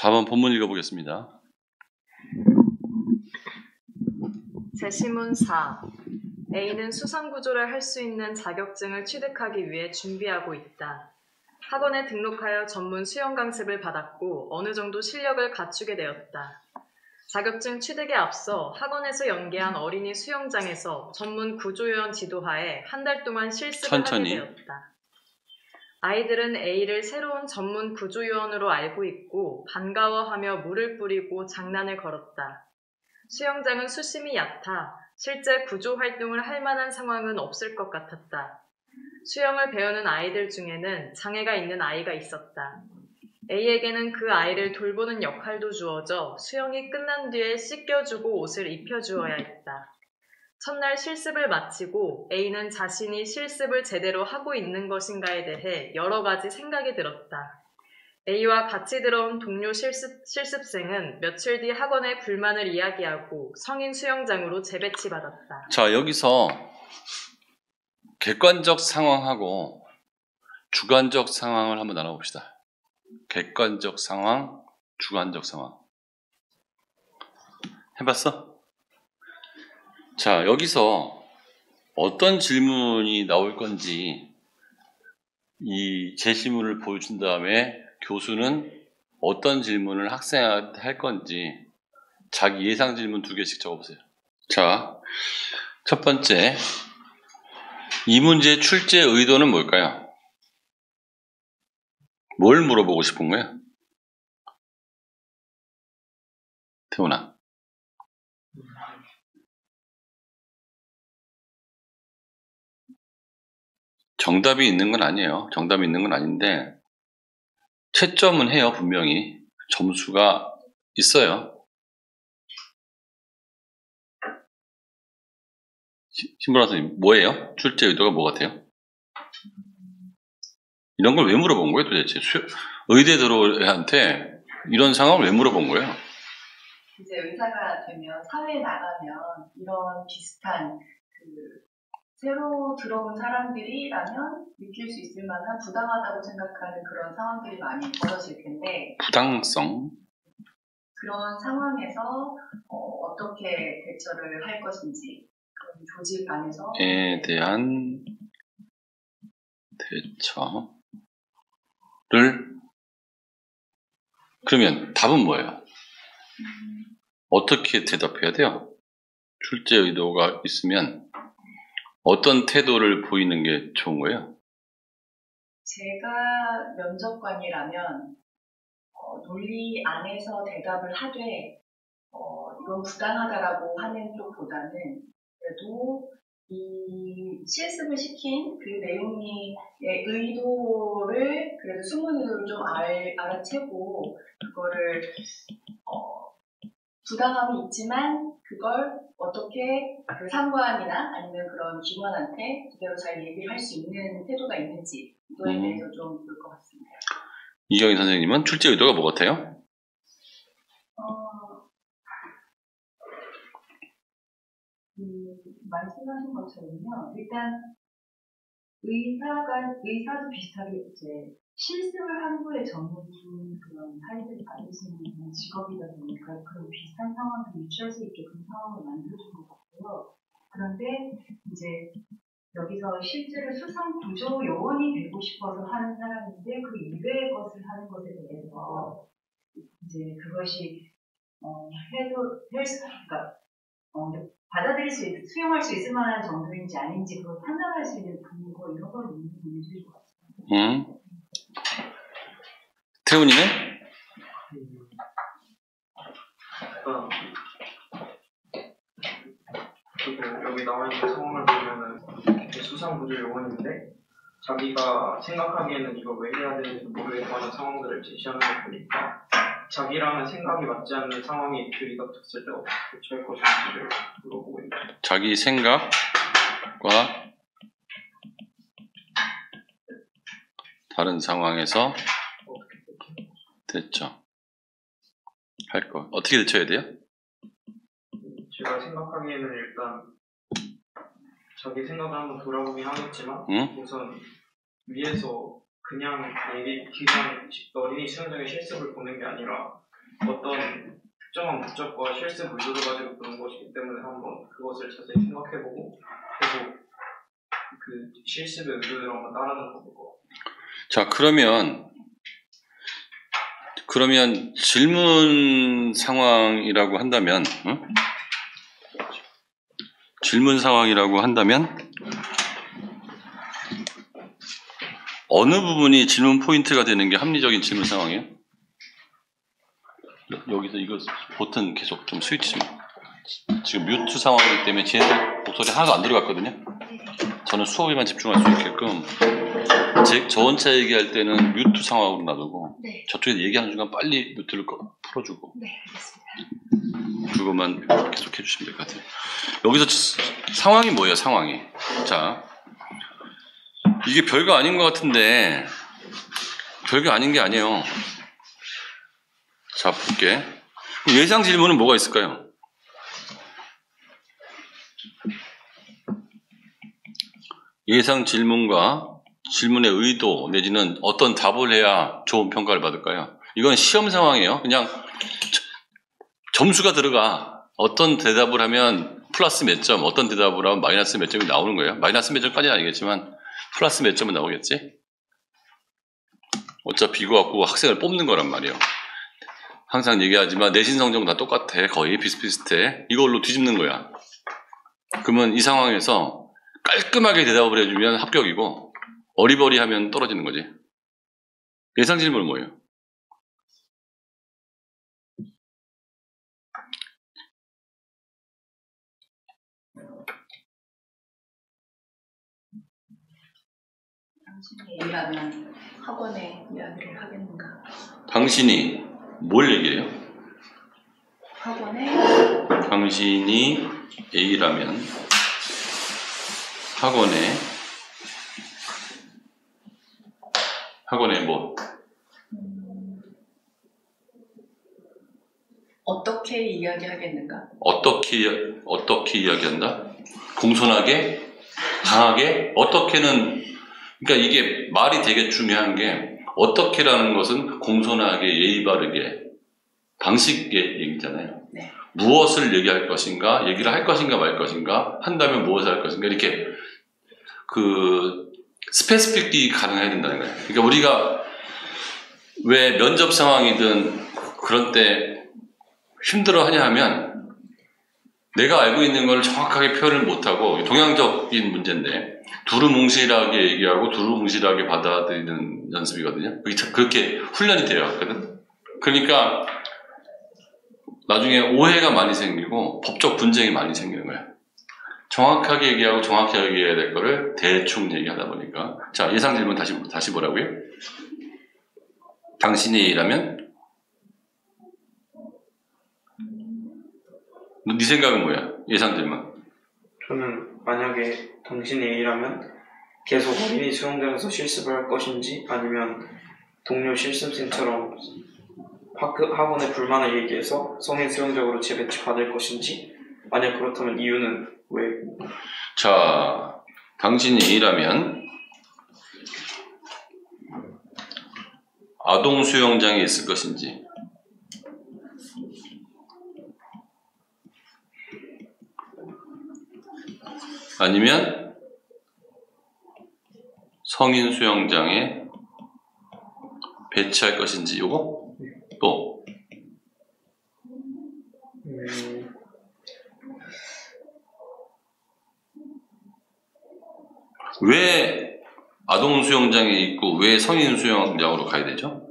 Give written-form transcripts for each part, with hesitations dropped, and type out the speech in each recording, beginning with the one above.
4번 본문 읽어보겠습니다. 제시문 4. A는 수상구조를 할 수 있는 자격증을 취득하기 위해 준비하고 있다. 학원에 등록하여 전문 수영 강습을 받았고 어느 정도 실력을 갖추게 되었다. 자격증 취득에 앞서 학원에서 연계한 어린이 수영장에서 전문 구조요원 지도하에 한 달 동안 실습을 하게 되었다. 아이들은 A를 새로운 전문 구조요원으로 알고 있고 반가워하며 물을 뿌리고 장난을 걸었다. 수영장은 수심이 얕아 실제 구조 활동을 할 만한 상황은 없을 것 같았다. 수영을 배우는 아이들 중에는 장애가 있는 아이가 있었다. A에게는 그 아이를 돌보는 역할도 주어져 수영이 끝난 뒤에 씻겨주고 옷을 입혀주어야 했다. 첫날 실습을 마치고 A는 자신이 실습을 제대로 하고 있는 것인가에 대해 여러 가지 생각이 들었다. A와 같이 들어온 동료 실습생은 며칠 뒤 학원에 불만을 이야기하고 성인 수영장으로 재배치받았다. 자, 여기서 객관적 상황하고 주관적 상황을 한번 나눠봅시다. 객관적 상황, 주관적 상황. 해봤어? 자, 여기서 어떤 질문이 나올 건지 이 제시문을 보여준 다음에 교수는 어떤 질문을 학생한테 할 건지 자기 예상 질문 2개씩 적어보세요. 자, 첫 번째, 이 문제의 출제 의도는 뭘까요? 뭘 물어보고 싶은 거야? 태훈아. 정답이 있는 건 아니에요. 정답이 있는 건 아닌데 채점은 해요. 분명히. 점수가 있어요. 신보라 선생님, 뭐예요? 출제 의도가 뭐 같아요? 이런 걸 왜 물어본 거예요 도대체? 의대 들어오한테 이런 상황을 왜 물어본 거예요? 이제 의사가 되면 사회에 나가면 이런 비슷한 새로 들어온 사람들이라면 느낄 수 있을 만한 부당하다고 생각하는 그런 상황들이 많이 벌어질 텐데 부당성 그런 상황에서 어떻게 대처를 할 것인지 그런 조직 안에서에 대한 대처를 그러면 답은 뭐예요? 어떻게 대답해야 돼요? 출제 의도가 있으면 어떤 태도를 보이는 게 좋은 거예요? 제가 면접관이라면 논리 안에서 대답을 하되 이건 부당하다라고 하는 쪽보다는 그래도 이 실습을 시킨 그 내용의 의도를 그래도 숨은 의도를 좀 알아채고 그거를 부당함이 있지만 그걸 어떻게 그 상관이나 아니면 그런 기관한테 그대로 잘 얘기를 할 수 있는 태도가 있는지 이거에 대해서 좀 볼 것 같습니다. 이경희 선생님은 출제 의도가 뭐 같아요? 말씀하신 것처럼요. 일단 의사도 비슷하게 이제 실습을 한 후에 전문 그런 타입을 받으시는 직업이다 보니까 그런 비슷한 상황을 유추할 수 있게 그런 상황을 만들어준 것 같고요. 그런데 이제 여기서 실제로 수상 구조 요원이 되고 싶어서 하는 사람인데 그 이외의 것을 하는 것에 대해서 이제 그것이 그러니까 받아들일 수 있는, 수용할 수 있을 만한 정도인지 아닌지 그걸 판단할 수 있는 근거 이런 걸 묻는 문제일 것 같습니다. 태훈이는? 여기 나와 있는 상황을 보면은 수상구조 요원인데 자기가 생각하기에는 이걸 왜 해야 되는지 모르겠다는 상황들을 제시하는 걸 보니까 자기랑은 생각이 맞지 않는 상황이 들이닥쳤을 때 어떻게 대처할 것인지를 물어보고 있는 거예요. 자기 생각과 다른 상황에서 대처할 거. 어떻게 대처해야 돼요? 제가 생각하기에는 일단 자기 생각을 한번 돌아보긴 하겠지만 우선 위에서 그냥 기관 어린이 수영장에 실습을 보는 게 아니라 어떤 특정한 목적과 실습 의도를 가지고 그런 것이기 때문에 한번 그것을 자세히 생각해보고 계속 그 실습의 의도를 한번 따라는 거고. 자, 그러면 질문 상황이라고 한다면, 응? 질문 상황이라고 한다면 어느 부분이 질문 포인트가 되는 게 합리적인 질문 상황이에요? 여기서 이거 버튼 계속 좀 스위치 좀. 지금 뮤트 상황이기 때문에 쟤네들 목소리 하나도 안 들어갔거든요. 저는 수업에만 집중할 수 있게끔 저 혼자 얘기할 때는 뮤트 상황으로 놔두고 네. 저쪽에서 얘기하는 순간 빨리 뮤트를 풀어주고 네, 알겠습니다. 그것만 계속 해주시면 될 것 같아요. 여기서 상황이 뭐예요? 상황이. 자, 이게 별거 아닌 것 같은데 별거 아닌 게 아니에요. 자, 볼게. 예상 질문은 뭐가 있을까요? 예상 질문과 질문의 의도 내지는 어떤 답을 해야 좋은 평가를 받을까요? 이건 시험 상황이에요. 그냥 점수가 들어가. 어떤 대답을 하면 플러스 몇 점, 어떤 대답을 하면 마이너스 몇 점이 나오는 거예요. 마이너스 몇 점까지는 아니겠지만 플러스 몇 점은 나오겠지. 어차피 이거 갖고 학생을 뽑는 거란 말이에요. 항상 얘기하지만 내신 성적은 다 똑같아. 거의 비슷비슷해. 이걸로 뒤집는 거야. 그러면 이 상황에서 깔끔하게 대답을 해주면 합격이고 어리버리하면 떨어지는 거지. 예상 질문은 뭐예요? 당신이 A라면 학원에 이야기를 하겠는가? 당신이 뭘 얘기해요? 학원에 당신이 A라면 학원에 뭐? 어떻게 이야기하겠는가? 어떻게 이야기한다? 공손하게? 강하게? 어떻게는, 그러니까 이게 말이 되게 중요한 게, 어떻게라는 것은 공손하게, 예의 바르게, 방식의 얘기잖아요. 네. 무엇을 얘기할 것인가, 얘기를 할 것인가 말 것인가, 한다면 무엇을 할 것인가, 이렇게 스페시픽이 가능해야 된다는 거예요. 그러니까 우리가 왜 면접 상황이든 그런 때 힘들어 하냐 하면 내가 알고 있는 걸 정확하게 표현을 못하고 동양적인 문제인데 두루뭉실하게 얘기하고 두루뭉실하게 받아들이는 연습이거든요. 그렇게 훈련이 되어 왔거든. 그러니까 나중에 오해가 많이 생기고 법적 분쟁이 많이 생기는 거예요. 정확하게 얘기하고 정확하게 얘기해야 될 거를 대충 얘기하다 보니까. 자, 예상 질문 다시 뭐라고요? 당신이 A라면? 네 생각은 뭐야? 예상 질문. 저는 만약에 당신이 A라면 계속 어린이 수영장에서 실습을 할 것인지 아니면 동료 실습생처럼 학원에 불만을 얘기해서 성인 수영장으로 재배치 받을 것인지 만약 그렇다면 이유는 왜? 자, 당신이 A라면 아동 수영장에 있을 것인지 아니면 성인 수영장에 배치할 것인지 요거? 또 왜 아동 수영장에 있고 왜 성인 수영장으로 가야 되죠?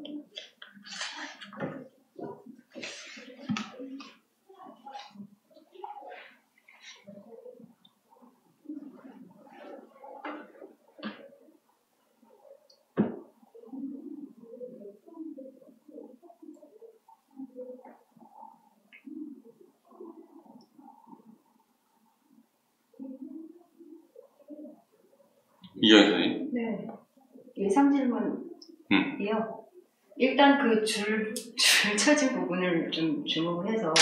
이현 선생님? 네. 예상 질문이요. 일단 그 줄 쳐진 부분을 좀 주목해서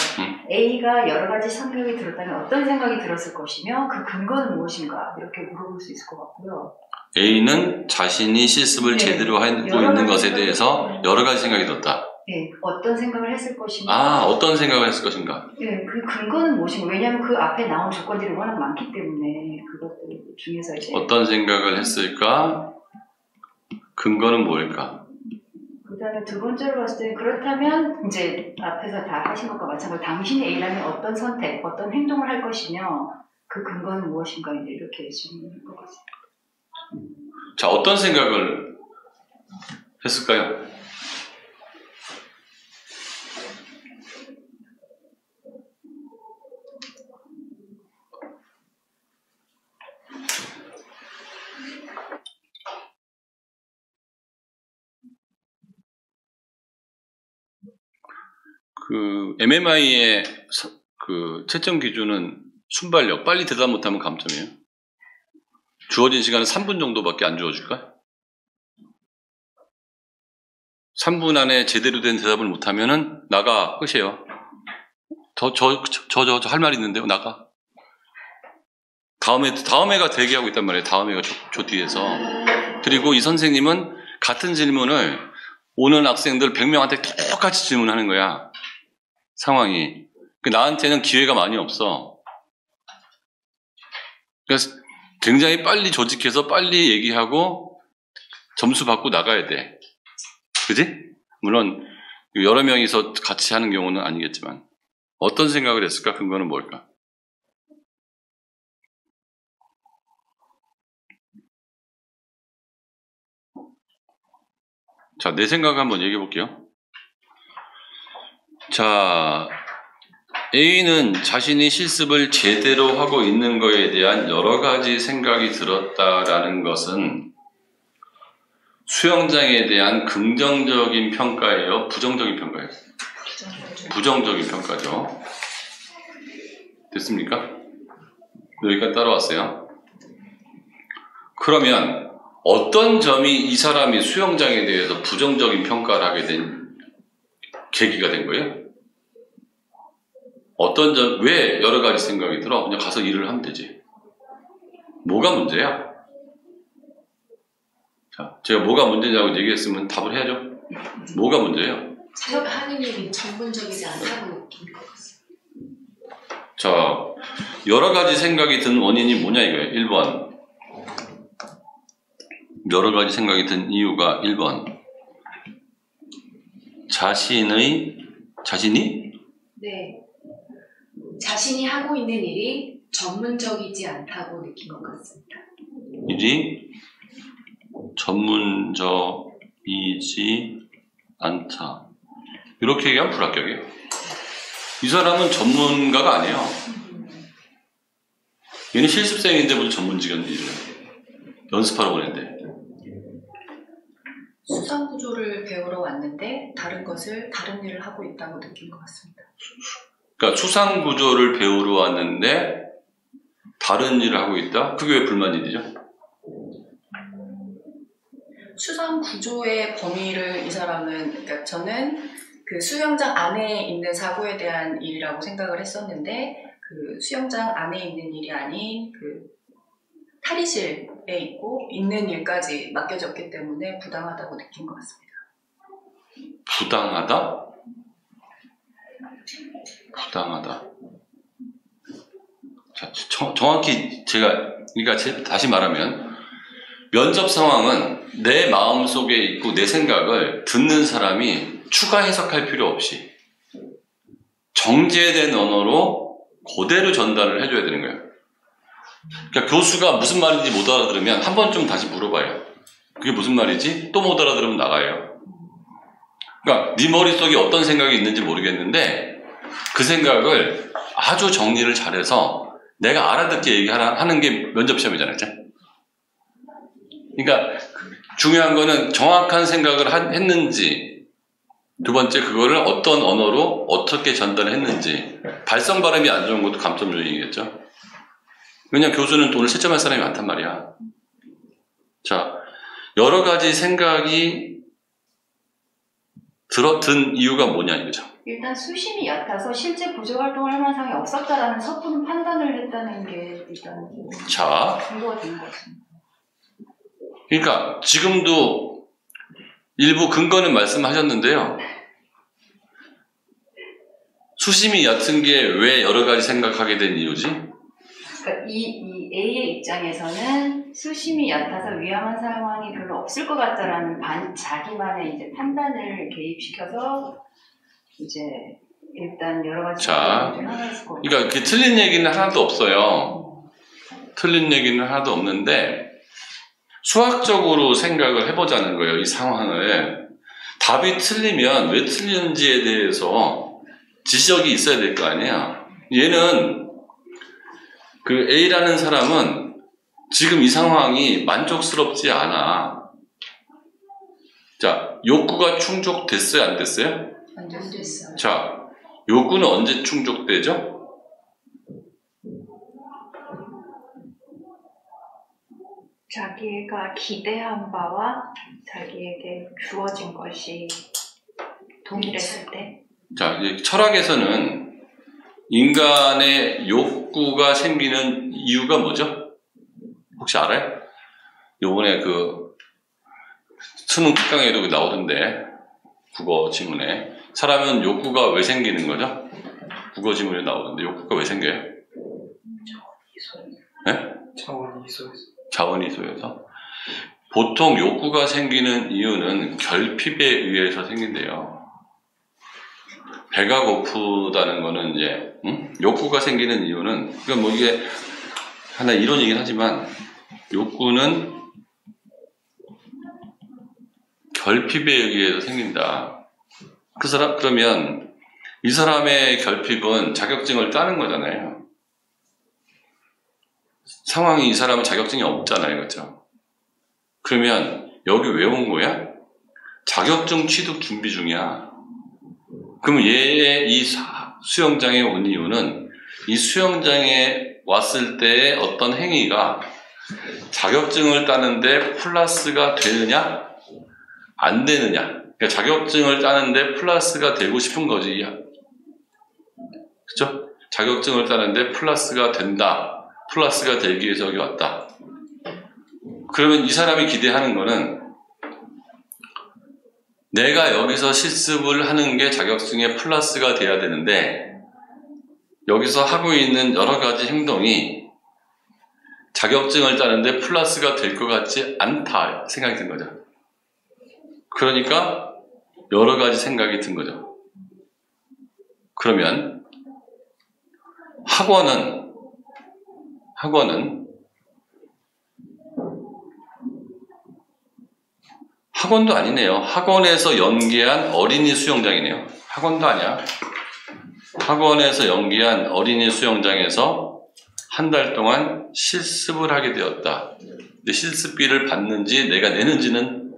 A가 여러 가지 생각이 들었다면 어떤 생각이 들었을 것이며 그 근거는 무엇인가 이렇게 물어볼 수 있을 것 같고요. A는 자신이 실습을 제대로 하고 있는 것에 대해서 여러 가지 생각이 들었다. 네, 어떤 생각을 했을 것인가. 어떤 생각을 했을 것인가. 네, 그 근거는 무엇인가. 왜냐하면 그 앞에 나온 조건들이 워낙 많기 때문에 그것들 중에서 이제 어떤 생각을 했을까? 근거는 뭘까? 그 다음에 두 번째로 봤을 때 그렇다면 이제 앞에서 다 하신 것과 마찬가지로 당신이 A라면 어떤 선택, 어떤 행동을 할 것이며 그 근거는 무엇인가 이제 이렇게 질문할 것 같습니다. 자, 어떤 생각을 했을까요? 그 MMI의 그 채점 기준은 순발력, 빨리 대답 못하면 감점이에요. 주어진 시간은 3분 정도밖에 안 주어질까? 3분 안에 제대로 된 대답을 못하면은 나가, 끝이에요. 저 할 말 있는데요, 나가. 다음 애가 대기하고 있단 말이에요. 다음 애가 저 뒤에서. 그리고 이 선생님은 같은 질문을 오는 학생들 100명한테 똑같이 질문하는 거야. 상황이. 나한테는 기회가 많이 없어. 그래서 굉장히 빨리 조직해서 빨리 얘기하고 점수 받고 나가야 돼. 그지? 물론 여러 명이서 같이 하는 경우는 아니겠지만 어떤 생각을 했을까? 근거는 뭘까? 자, 내 생각 한번 얘기해 볼게요. 자, A는 자신이 실습을 제대로 하고 있는 거에 대한 여러 가지 생각이 들었다라는 것은 수영장에 대한 긍정적인 평가예요? 부정적인 평가예요? 부정적인 평가죠. 됐습니까? 여기까지 따라왔어요. 그러면 어떤 점이 이 사람이 수영장에 대해서 부정적인 평가를 하게 된 계기가 된 거예요? 어떤 점, 왜 여러 가지 생각이 들어? 그냥 가서 일을 하면 되지. 뭐가 문제야? 자, 제가 뭐가 문제냐고 얘기했으면 답을 해야죠. 뭐가 문제예요? 자기가 하는 일이 전문적이지 않다고 느낀 것 같습니다. 자, 여러 가지 생각이 든 원인이 뭐냐 이거예요. 1번. 여러 가지 생각이 든 이유가 1번. 자신이? 네. 자신이 하고 있는 일이 전문적이지 않다고 느낀 것 같습니다. 일이 전문적이지 않다. 이렇게 얘기하면 불합격이에요. 이 사람은 전문가가 아니에요. 얘는 실습생인데 무슨 전문직원 일을 연습하러 오는데. 수상 구조를 배우러 왔는데 다른 일을 하고 있다고 느낀 것 같습니다. 그러니까 수상 구조를 배우러 왔는데 다른 일을 하고 있다? 그게 왜 불만일이죠? 수상 구조의 범위를 이 사람은, 그러니까 저는 그 수영장 안에 있는 사고에 대한 일이라고 생각을 했었는데 그 수영장 안에 있는 일이 아닌 그 탈의실에 있는 일까지 맡겨졌기 때문에 부당하다고 느낀 것 같습니다. 부당하다? 부당하다. 자, 정확히 그러니까 다시 말하면 면접 상황은 내 마음속에 있고 내 생각을 듣는 사람이 추가 해석할 필요 없이 정제된 언어로 그대로 전달을 해줘야 되는 거예요. 그러니까 교수가 무슨 말인지 못 알아들으면 한 번쯤 다시 물어봐요. 그게 무슨 말이지? 또 못 알아들으면 나가요. 그러니까 네 머릿속에 어떤 생각이 있는지 모르겠는데 그 생각을 아주 정리를 잘해서 내가 알아듣게 얘기하는 게 면접시험이잖아요. 그러니까 중요한 거는 정확한 생각을 했는지, 두 번째 그거를 어떤 언어로 어떻게 전달했는지. 발성 발음이 안 좋은 것도 감점 요인이겠죠. 왜냐면 교수는 오늘 채점할 사람이 많단 말이야. 자, 여러 가지 생각이 든 이유가 뭐냐 이거죠. 일단 수심이 얕아서 실제 구조 활동을 할 만한 상황이 없었다라는 섣부른 판단을 했다는 게 일단 근거가 된 것 같습니다. 그러니까 지금도 일부 근거는 말씀하셨는데요. 수심이 얕은 게 왜 여러 가지 생각하게 된 이유지? 그러니까 이 A의 입장에서는 수심이 얕아서 위험한 상황이 별로 없을 것 같다라는 자기만의 이제 판단을 개입시켜서 이제 일단 여러 가지 자, 중에 하나 있을 거고. 그러니까 그 틀린 얘기는 하나도 없어요. 틀린 얘기는 하나도 없는데 수학적으로 생각을 해보자는 거예요. 이 상황을. 답이 틀리면 왜 틀리는지에 대해서 지적이 있어야 될 거 아니야. 얘는 그 A라는 사람은 지금 이 상황이 만족스럽지 않아. 자, 욕구가 충족됐어요? 안 됐어요? 안 됐어요. 자, 욕구는 언제 충족되죠? 자기가 기대한 바와 자기에게 주어진 것이 동일했을 때. 자, 이제 철학에서는 인간의 욕구가 생기는 이유가 뭐죠? 혹시 알아요? 요번에 그 수능 특강에도 나오던데 국어 지문에 사람은 욕구가 왜 생기는 거죠? 국어 지문에 나오던데 욕구가 왜 생겨요? 네? 차원이 있어서. 자원이소에서 보통 욕구가 생기는 이유는 결핍에 의해서 생긴대요. 배가 고프다는 거는 이제 욕구가 생기는 이유는 그러니까 뭐 이게 하나 이론이긴 하지만 욕구는 결핍에 의해서 생긴다. 그러면 이 사람의 결핍은 자격증을 따는 거잖아요. 상황이 이 사람은 자격증이 없잖아요. 그렇죠? 그러면 여기 왜 온 거야? 자격증 취득 준비 중이야. 그럼 얘의 이 수영장에 온 이유는 이 수영장에 왔을 때의 어떤 행위가 자격증을 따는데 플러스가 되느냐? 안 되느냐? 그러니까 자격증을 따는데 플러스가 되고 싶은 거지. 그렇죠? 자격증을 따는데 플러스가 된다. 플러스가 되기 위해서 여기 왔다. 그러면 이 사람이 기대하는 거는 내가 여기서 실습을 하는 게 자격증에 플러스가 돼야 되는데 여기서 하고 있는 여러 가지 행동이 자격증을 따는데 플러스가 될 것 같지 않다 생각이 든 거죠. 그러니까 여러 가지 생각이 든 거죠. 그러면 학원은 학원도 아니네요. 학원에서 연계한 어린이 수영장이네요. 학원도 아니야. 학원에서 연계한 어린이 수영장에서 한 달 동안 실습을 하게 되었다. 근데 실습비를 받는지 내가 내는지는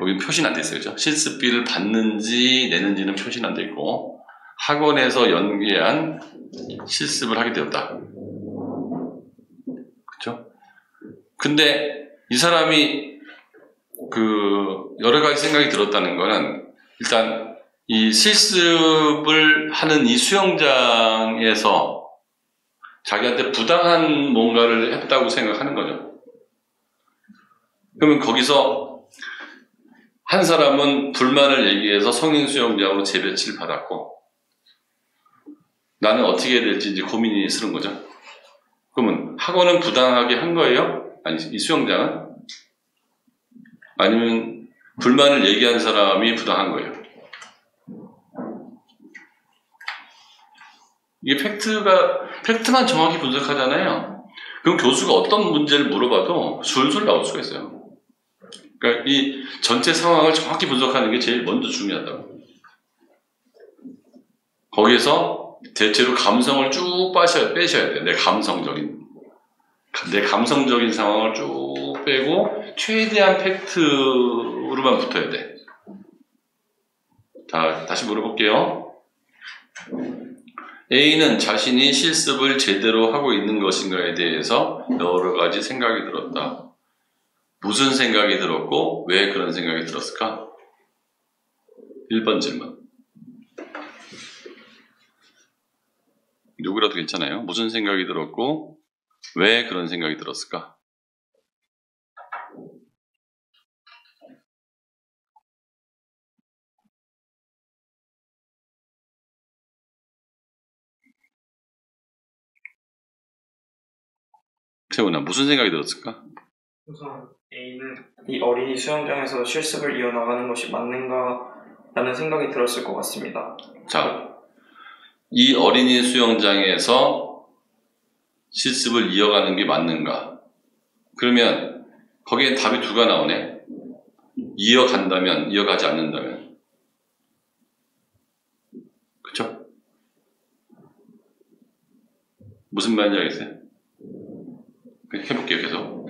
여기 표시는 안 돼 있어요. 그죠? 실습비를 받는지 내는지는 표시는 안 돼 있고 학원에서 연계한 실습을 하게 되었다. 그렇죠? 근데 이 사람이 그 여러 가지 생각이 들었다는 거는 일단 이 실습을 하는 이 수영장에서 자기한테 부당한 뭔가를 했다고 생각하는 거죠. 그러면 거기서 한 사람은 불만을 얘기해서 성인 수영장으로 재배치를 받았고 나는 어떻게 해야 될지 이제 고민이 스러운 거죠. 그러면 학원은 부당하게 한 거예요? 아니, 이 수영장은? 아니면 불만을 얘기한 사람이 부당한 거예요? 이게 팩트만 정확히 분석하잖아요. 그럼 교수가 어떤 문제를 물어봐도 술술 나올 수가 있어요. 그러니까 이 전체 상황을 정확히 분석하는 게 제일 먼저 중요하다고. 거기에서 대체로 감성을 쭉 빼셔야 돼요. 내 감성적인 상황을 쭉 빼고 최대한 팩트로만 붙어야 돼. 자, 다시 물어볼게요. A는 자신이 실습을 제대로 하고 있는 것인가에 대해서 여러 가지 생각이 들었다. 무슨 생각이 들었고 왜 그런 생각이 들었을까? 1번 질문. 누구라도 괜찮아요. 무슨 생각이 들었고 왜 그런 생각이 들었을까? 태훈아, 무슨 생각이 들었을까? 우선 A는 이 어린이 수영장에서 실습을 이어나가는 것이 맞는가라는 생각이 들었을 것 같습니다. 자, 이 어린이 수영장에서 실습을 이어가는 게 맞는가? 그러면 거기에 답이 두가 나오네. 이어간다면, 이어가지 않는다면. 그쵸? 무슨 말인지 알겠어요? 해볼게요, 계속.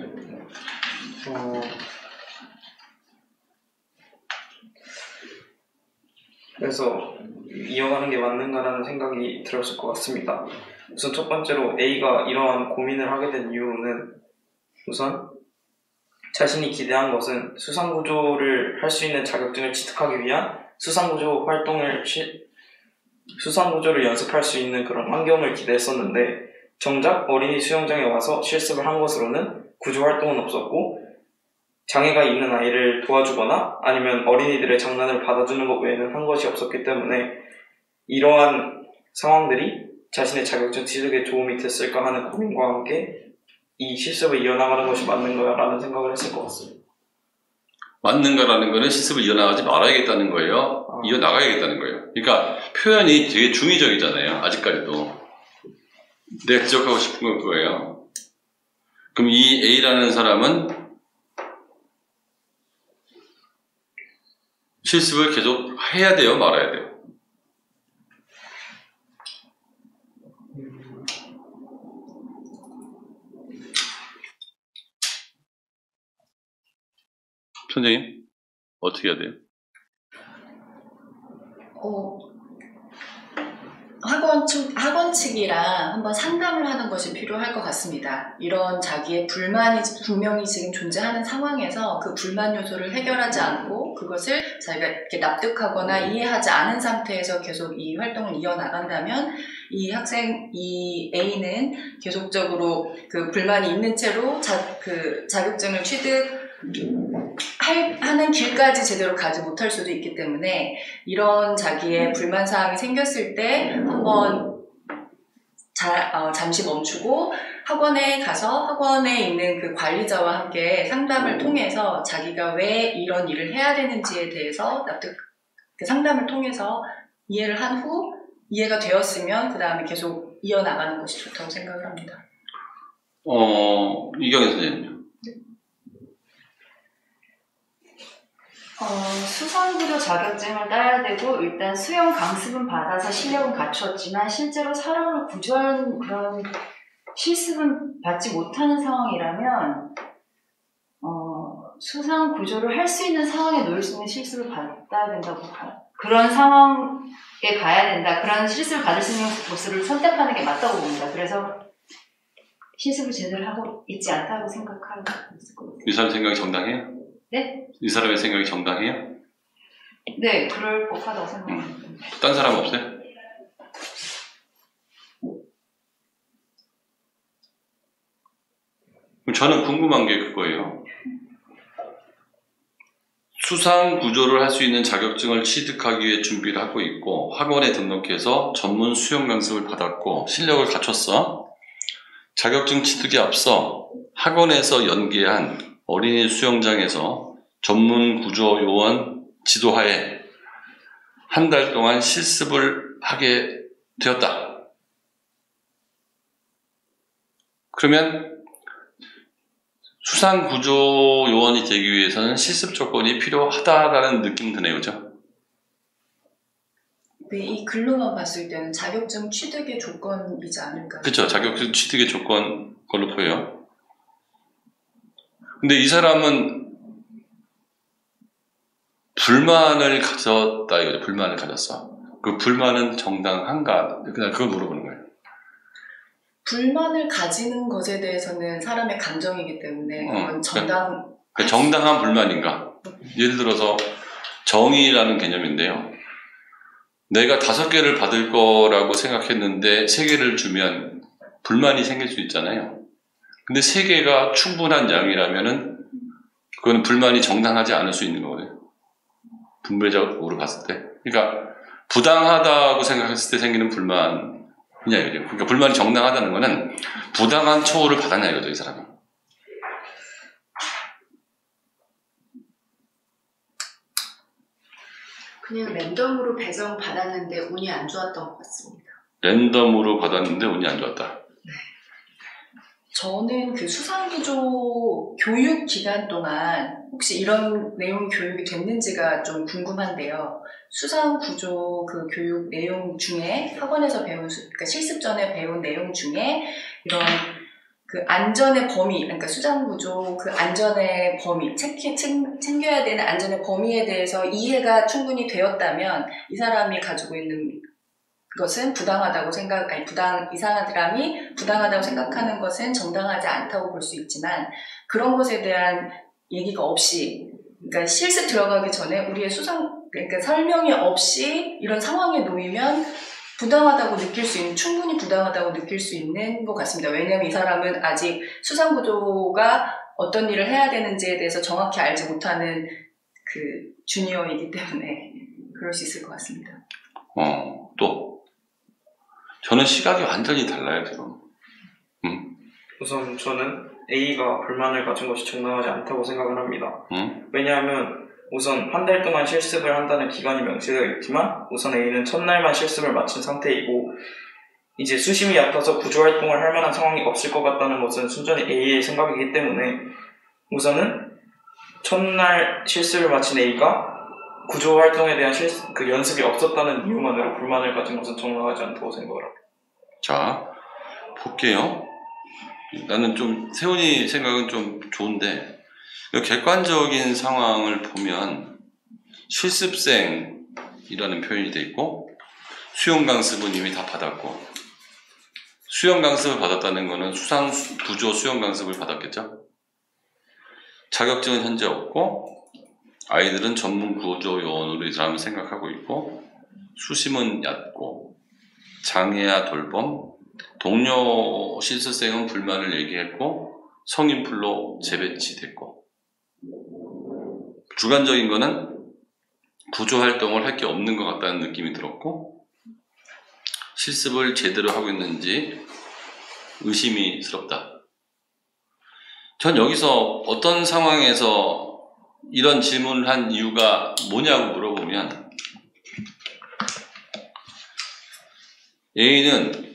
그래서 이어가는 게 맞는가라는 생각이 들었을 것 같습니다. 우선 첫 번째로 A가 이러한 고민을 하게 된 이유는 우선 자신이 기대한 것은 수상구조를 할 수 있는 자격증을 취득하기 위한 수상구조를 연습할 수 있는 그런 환경을 기대했었는데 정작 어린이 수영장에 와서 실습을 한 것으로는 구조활동은 없었고 장애가 있는 아이를 도와주거나 아니면 어린이들의 장난을 받아주는 것 외에는 한 것이 없었기 때문에 이러한 상황들이 자신의 자격증 취득에 도움이 됐을까 하는 고민과 함께 이 실습을 이어나가는 것이 맞는가라는 생각을 했을 것 같습니다. 맞는가라는 거는 실습을 이어나가지 말아야겠다는 거예요. 이어나가야겠다는 거예요. 그러니까 표현이 되게 중의적이잖아요. 아직까지도. 내가 지적하고 싶은 건 그거예요. 그럼 이 A라는 사람은 실습을 계속 해야 돼요? 말아야 돼요? 선생님, 어떻게 해야 돼요? 학원 측이랑 한번 상담을 하는 것이 필요할 것 같습니다. 이런 자기의 불만이 분명히 지금 존재하는 상황에서 그 불만 요소를 해결하지 않고 그것을 자기가 이렇게 납득하거나 이해하지 않은 상태에서 계속 이 활동을 이어나간다면 이 A는 계속적으로 그 불만이 있는 채로 자격증을 하는 길까지 제대로 가지 못할 수도 있기 때문에 이런 자기의 불만사항이 생겼을 때 한번 잠시 멈추고 학원에 가서 학원에 있는 그 관리자와 함께 상담을 통해서 자기가 왜 이런 일을 해야 되는지에 대해서 상담을 통해서 이해를 한 후 이해가 되었으면 그 다음에 계속 이어나가는 것이 좋다고 생각을 합니다. 이경희 선생님요. 수상구조 자격증을 따야 되고 일단 수영 강습은 받아서 실력은 갖추었지만 실제로 사람을 구조하는 그런 실습은 받지 못하는 상황이라면 수상구조를 할 수 있는 상황에 놓일 수 있는 실습을 받아야 된다고 그런 상황에 가야 된다. 그런 실습을 받을 수 있는 곳을 선택하는 게 맞다고 봅니다. 그래서 실습을 제대로 하고 있지 않다고 생각하고 있을 것 같아요. 이 사람 생각이 정당해요? 네? 이 사람의 생각이 정당해요? 네, 그럴 법하다고 생각합니다. 딴 사람 없어요? 저는 궁금한 게 그거예요. 수상 구조를 할 수 있는 자격증을 취득하기 위해 준비를 하고 있고 학원에 등록해서 전문 수영 강습을 받았고 실력을 갖췄어. 자격증 취득에 앞서 학원에서 연계한 어린이 수영장에서 전문 구조 요원 지도하에 한 달 동안 실습을 하게 되었다. 그러면 수상 구조 요원이 되기 위해서는 실습 조건이 필요하다라는 느낌 드네요, 그죠? 네, 이 글로만 봤을 때는 자격증 취득의 조건이지 않을까. 그렇죠. 자격증 취득의 조건 걸로 보여요. 근데 이 사람은 불만을 가졌다 이거죠. 불만을 가졌어. 그 불만은 정당한가? 그냥 그걸 물어보는 거예요. 불만을 가지는 것에 대해서는 사람의 감정이기 때문에 그건 정당한 불만인가? 예를 들어서 정의라는 개념인데요. 내가 5개를 받을 거라고 생각했는데 3개를 주면 불만이 생길 수 있잖아요. 근데 3개가 충분한 양이라면은 그건 불만이 정당하지 않을 수 있는 거거든요. 분배적으로 봤을 때. 그러니까 부당하다고 생각했을 때 생기는 불만이 이거죠. 그러니까 불만이 정당하다는 거는 부당한 처우를 받았냐 이거죠, 이 사람이. 그냥 랜덤으로 배정 받았는데 운이 안 좋았던 것 같습니다. 랜덤으로 받았는데 운이 안 좋았다. 저는 그 수상구조 교육 기간 동안 혹시 이런 내용이 교육이 됐는지가 좀 궁금한데요. 수상구조 그 교육 내용 중에 학원에서 배운, 그러니까 실습 전에 배운 내용 중에 이런 그 안전의 범위, 그러니까 수상구조 그 안전의 범위, 챙겨야 되는 안전의 범위에 대해서 이해가 충분히 되었다면 이 사람이 가지고 있는 것은 부당하다고 이 사람이 부당하다고 생각하는 것은 정당하지 않다고 볼 수 있지만 그런 것에 대한 얘기가 없이, 그러니까 실습 들어가기 전에 우리의 그러니까 설명이 없이 이런 상황에 놓이면 부당하다고 느낄 수 있는, 충분히 부당하다고 느낄 수 있는 것 같습니다. 왜냐하면 이 사람은 아직 수상구조가 어떤 일을 해야 되는지에 대해서 정확히 알지 못하는 그 주니어이기 때문에 그럴 수 있을 것 같습니다. 또 저는 시각이 완전히 달라요, 지금. 우선 저는 A가 불만을 가진 것이 정당하지 않다고 생각을 합니다. 왜냐하면 우선 한 달 동안 실습을 한다는 기간이 명시되어 있지만 우선 A는 첫날만 실습을 마친 상태이고 이제 수심이 얕아서 구조활동을 할 만한 상황이 없을 것 같다는 것은 순전히 A의 생각이기 때문에 우선은 첫날 실습을 마친 A가 구조활동에 대한 그 연습이 없었다는 이유만으로 불만을 가진 것은 정당하지 않다고 생각을 합니다. 자, 볼게요. 나는 좀 세훈이 생각은 좀 좋은데 객관적인 상황을 보면 실습생이라는 표현이 돼 있고 수용 강습은 이미 다 받았고 수용 강습을 받았다는 거는 수상 구조 수용 강습을 받았겠죠. 자격증은 현재 없고 아이들은 전문 구조 요원으로 이 사람을 생각하고 있고 수심은 얕고 장애야 돌봄, 동료 실습생은 불만을 얘기했고 성인풀로 재배치됐고 주관적인 거는 구조활동을 할 게 없는 것 같다는 느낌이 들었고 실습을 제대로 하고 있는지 의심이스럽다. 전 여기서 어떤 상황에서 이런 질문을 한 이유가 뭐냐고 물어보면 A는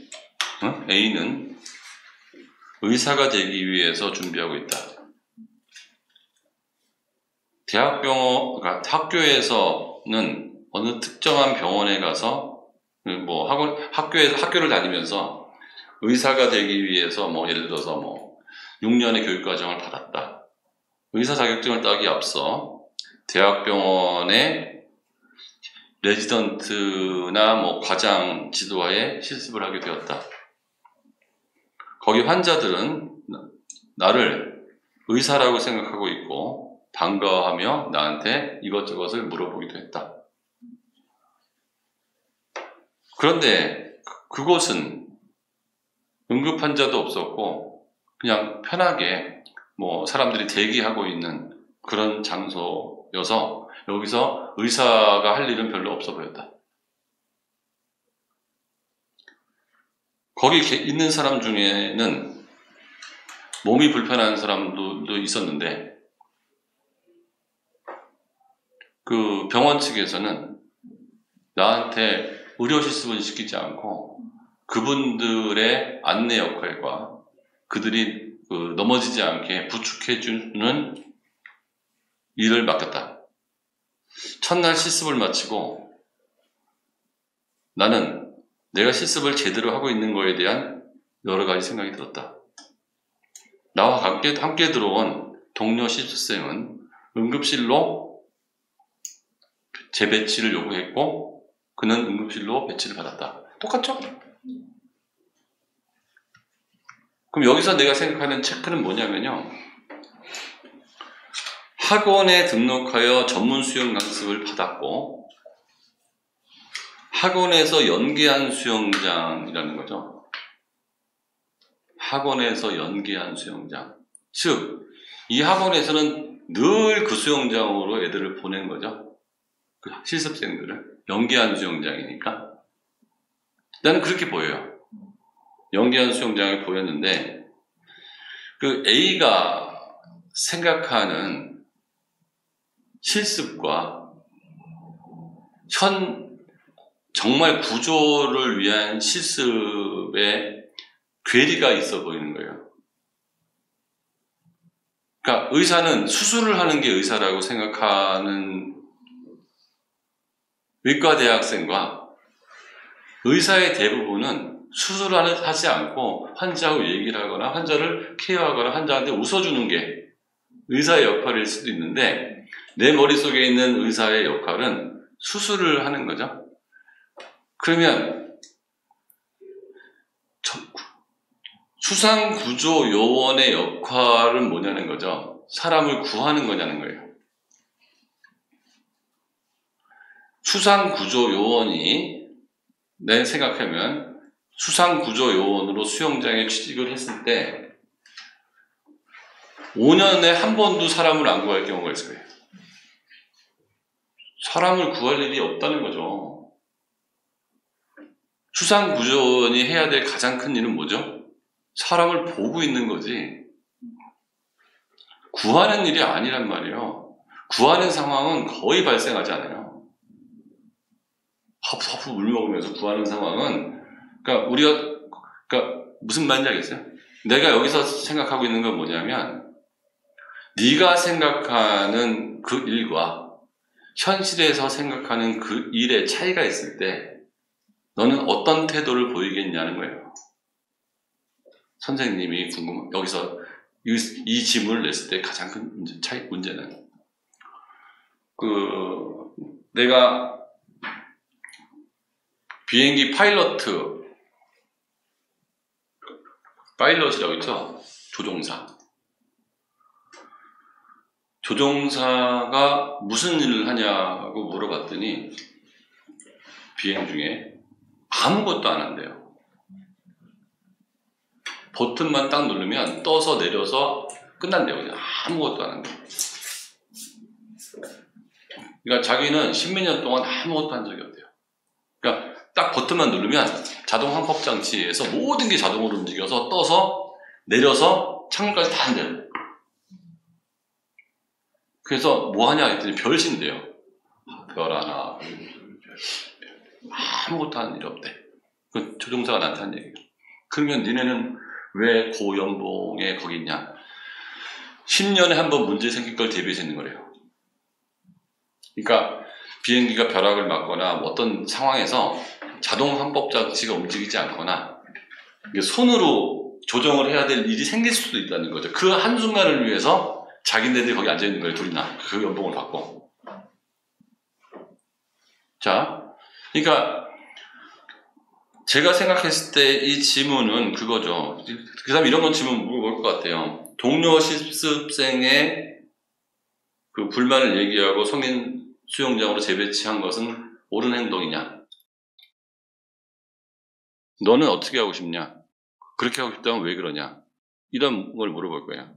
의사가 되기 위해서 준비하고 있다. 그러니까 학교에서는 어느 특정한 병원에 가서 학교를 다니면서 의사가 되기 위해서 예를 들어서 6년의 교육과정을 받았다. 의사 자격증을 따기 앞서 대학병원의 레지던트나 과장 지도하에 실습을 하게 되었다. 거기 환자들은 나를 의사라고 생각하고 있고 반가워하며 나한테 이것저것을 물어보기도 했다. 그런데 그곳은 응급 환자도 없었고 그냥 편하게 사람들이 대기하고 있는 그런 장소여서 여기서 의사가 할 일은 별로 없어 보였다. 거기 있는 사람 중에는 몸이 불편한 사람도 있었는데 그 병원 측에서는 나한테 의료 실습을 시키지 않고 그분들의 안내 역할과 그들이 넘어지지 않게 부축해주는 일을 맡겼다. 첫날 실습을 마치고 나는 내가 실습을 제대로 하고 있는 거에 대한 여러 가지 생각이 들었다. 나와 함께 들어온 동료 실습생은 응급실로 재배치를 요구했고 그는 응급실로 배치를 받았다. 똑같죠? 그럼 여기서 내가 생각하는 체크는 뭐냐면요. 학원에 등록하여 전문 수영 강습을 받았고 학원에서 연계한 수영장이라는 거죠. 학원에서 연계한 수영장. 즉, 이 학원에서는 늘 그 수영장으로 애들을 보낸 거죠. 그 실습생들을. 연계한 수영장이니까. 나는 그렇게 보여요. 연기한 수영장을 보였는데 그 A가 생각하는 실습과 현 정말 구조를 위한 실습에 괴리가 있어 보이는 거예요. 그러니까 의사는 수술을 하는 게 의사라고 생각하는 의과 대학생과 의사의 대부분은 수술을 하지 않고 환자하고 얘기를 하거나 환자를 케어하거나 환자한테 웃어주는 게 의사의 역할일 수도 있는데 내 머릿속에 있는 의사의 역할은 수술을 하는 거죠. 그러면 수상구조 요원의 역할은 뭐냐는 거죠. 사람을 구하는 거냐는 거예요. 수상구조 요원이 내 생각하면 수상구조 요원으로 수영장에 취직을 했을 때 5년에 한 번도 사람을 안 구할 경우가 있을 거예요. 사람을 구할 일이 없다는 거죠. 수상구조원이 해야 될 가장 큰 일은 뭐죠? 사람을 보고 있는 거지 구하는 일이 아니란 말이에요. 구하는 상황은 거의 발생하지 않아요. 하프 물 먹으면서 구하는 상황은 그러니까 무슨 말인지 알겠어요? 내가 여기서 생각하고 있는 건 뭐냐면 네가 생각하는 그 일과 현실에서 생각하는 그 일의 차이가 있을 때 너는 어떤 태도를 보이겠냐는 거예요. 선생님이 여기서 이 질문을 냈을 때 가장 큰 문제는 내가 비행기 파일럿이라고 있죠? 조종사가 무슨 일을 하냐고 물어봤더니 비행 중에 아무것도 안 한대요. 버튼만 딱 누르면 떠서 내려서 끝난대요. 그냥 아무것도 안 한대요. 그러니까 자기는 10몇 년 동안 아무것도 한 적이 없대요. 그러니까 딱 버튼만 누르면 자동 항법 장치에서 모든 게 자동으로 움직여서 떠서 내려서 창문까지 다 한대요. 그래서 뭐 하냐 했더니 별 신대요. 별 하나, 아무것도 하는 일이 없대. 그 조종사가 나한테 한 얘기예요. 그러면 니네는 왜 고연봉에 거기 있냐? 10년에 한 번 문제 생길 걸 대비해서 있는 거래요. 그러니까 비행기가 벼락을 맞거나 뭐 어떤 상황에서 자동 항법 장치가 움직이지 않거나 손으로 조정을 해야 될 일이 생길 수도 있다는 거죠. 그 한순간을 위해서 자기네들이 거기 앉아있는 거예요. 둘이나. 그 연봉을 받고. 자, 그러니까 제가 생각했을 때 이 지문은 그거죠. 그 다음에 이런 건 질문 물어볼 것 같아요. 동료 실습생의 그 불만을 얘기하고 성인 수영장으로 재배치한 것은 옳은 행동이냐? 너는 어떻게 하고 싶냐? 그렇게 하고 싶다면 왜 그러냐? 이런 걸 물어볼 거예요.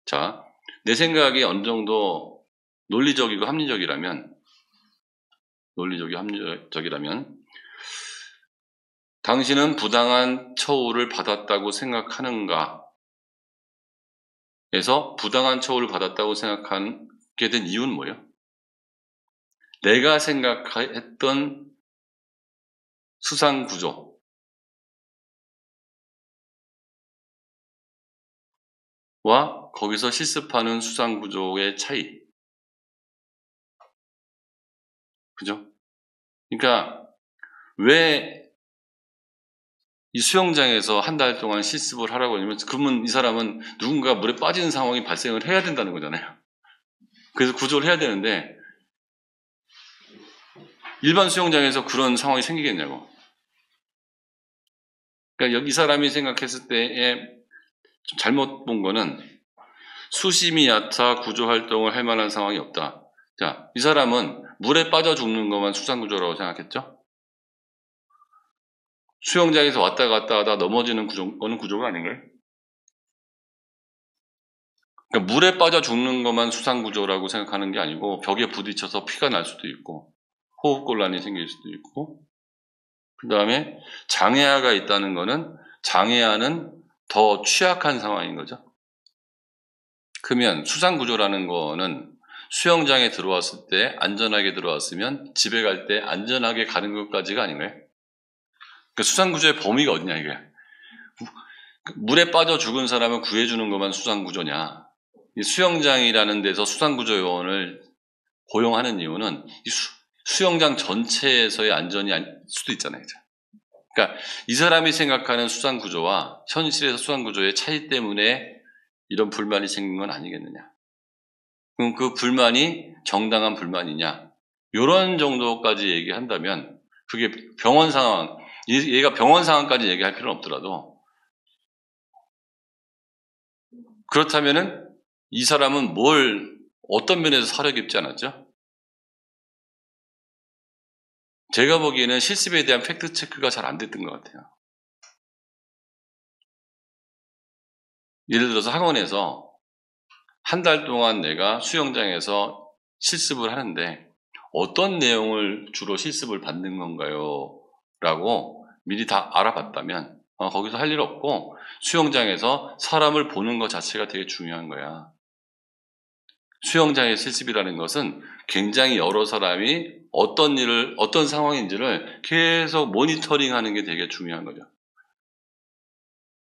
자, 내 생각이 어느 정도 논리적이고 합리적이라면 당신은 부당한 처우를 받았다고 생각하는가? 에서 부당한 처우를 받았다고 생각하게 된 이유는 뭐예요? 내가 생각했던 수상구조와 거기서 실습하는 수상구조의 차이. 그죠? 그러니까 왜 이 수영장에서 한 달 동안 실습을 하라고 하냐면 그러면 이 사람은 누군가 물에 빠지는 상황이 발생을 해야 된다는 거잖아요. 그래서 구조를 해야 되는데 일반 수영장에서 그런 상황이 생기겠냐고. 그러니까 이 사람이 생각했을 때에 좀 잘못 본 거는 수심이 얕아 구조 활동을 할 만한 상황이 없다. 자, 이 사람은 물에 빠져 죽는 것만 수상구조라고 생각했죠? 수영장에서 왔다 갔다 하다 넘어지는 거는 구조가 아닌가요? 그러니까 물에 빠져 죽는 것만 수상구조라고 생각하는 게 아니고 벽에 부딪혀서 피가 날 수도 있고 호흡곤란이 생길 수도 있고 그 다음에 장애아가 있다는 거는 장애아는 더 취약한 상황인 거죠. 그러면 수상구조라는 거는 수영장에 들어왔을 때 안전하게 들어왔으면 집에 갈 때 안전하게 가는 것까지가 아닌가요? 그러니까 수상구조의 범위가 어디냐 이게. 물에 빠져 죽은 사람을 구해주는 것만 수상구조냐. 이 수영장이라는 데서 수상구조 요원을 고용하는 이유는 이 수영장 전체에서의 안전이 아닐 수도 있잖아요. 그러니까 이 사람이 생각하는 수상구조와 현실에서 수상구조의 차이 때문에 이런 불만이 생긴 건 아니겠느냐. 그럼 그 불만이 정당한 불만이냐. 이런 정도까지 얘기한다면 그게 병원 상황, 얘가 병원 상황까지 얘기할 필요는 없더라도 그렇다면은 이 사람은 어떤 면에서 사려 깊지 않았죠? 제가 보기에는 실습에 대한 팩트 체크가 잘 안 됐던 것 같아요. 예를 들어서 학원에서 한 달 동안 내가 수영장에서 실습을 하는데 어떤 내용을 주로 실습을 받는 건가요? 라고 미리 다 알아봤다면 거기서 할 일 없고 수영장에서 사람을 보는 것 자체가 되게 중요한 거야. 수영장의 실습이라는 것은 굉장히 여러 사람이 어떤 상황인지를 계속 모니터링하는 게 되게 중요한 거죠.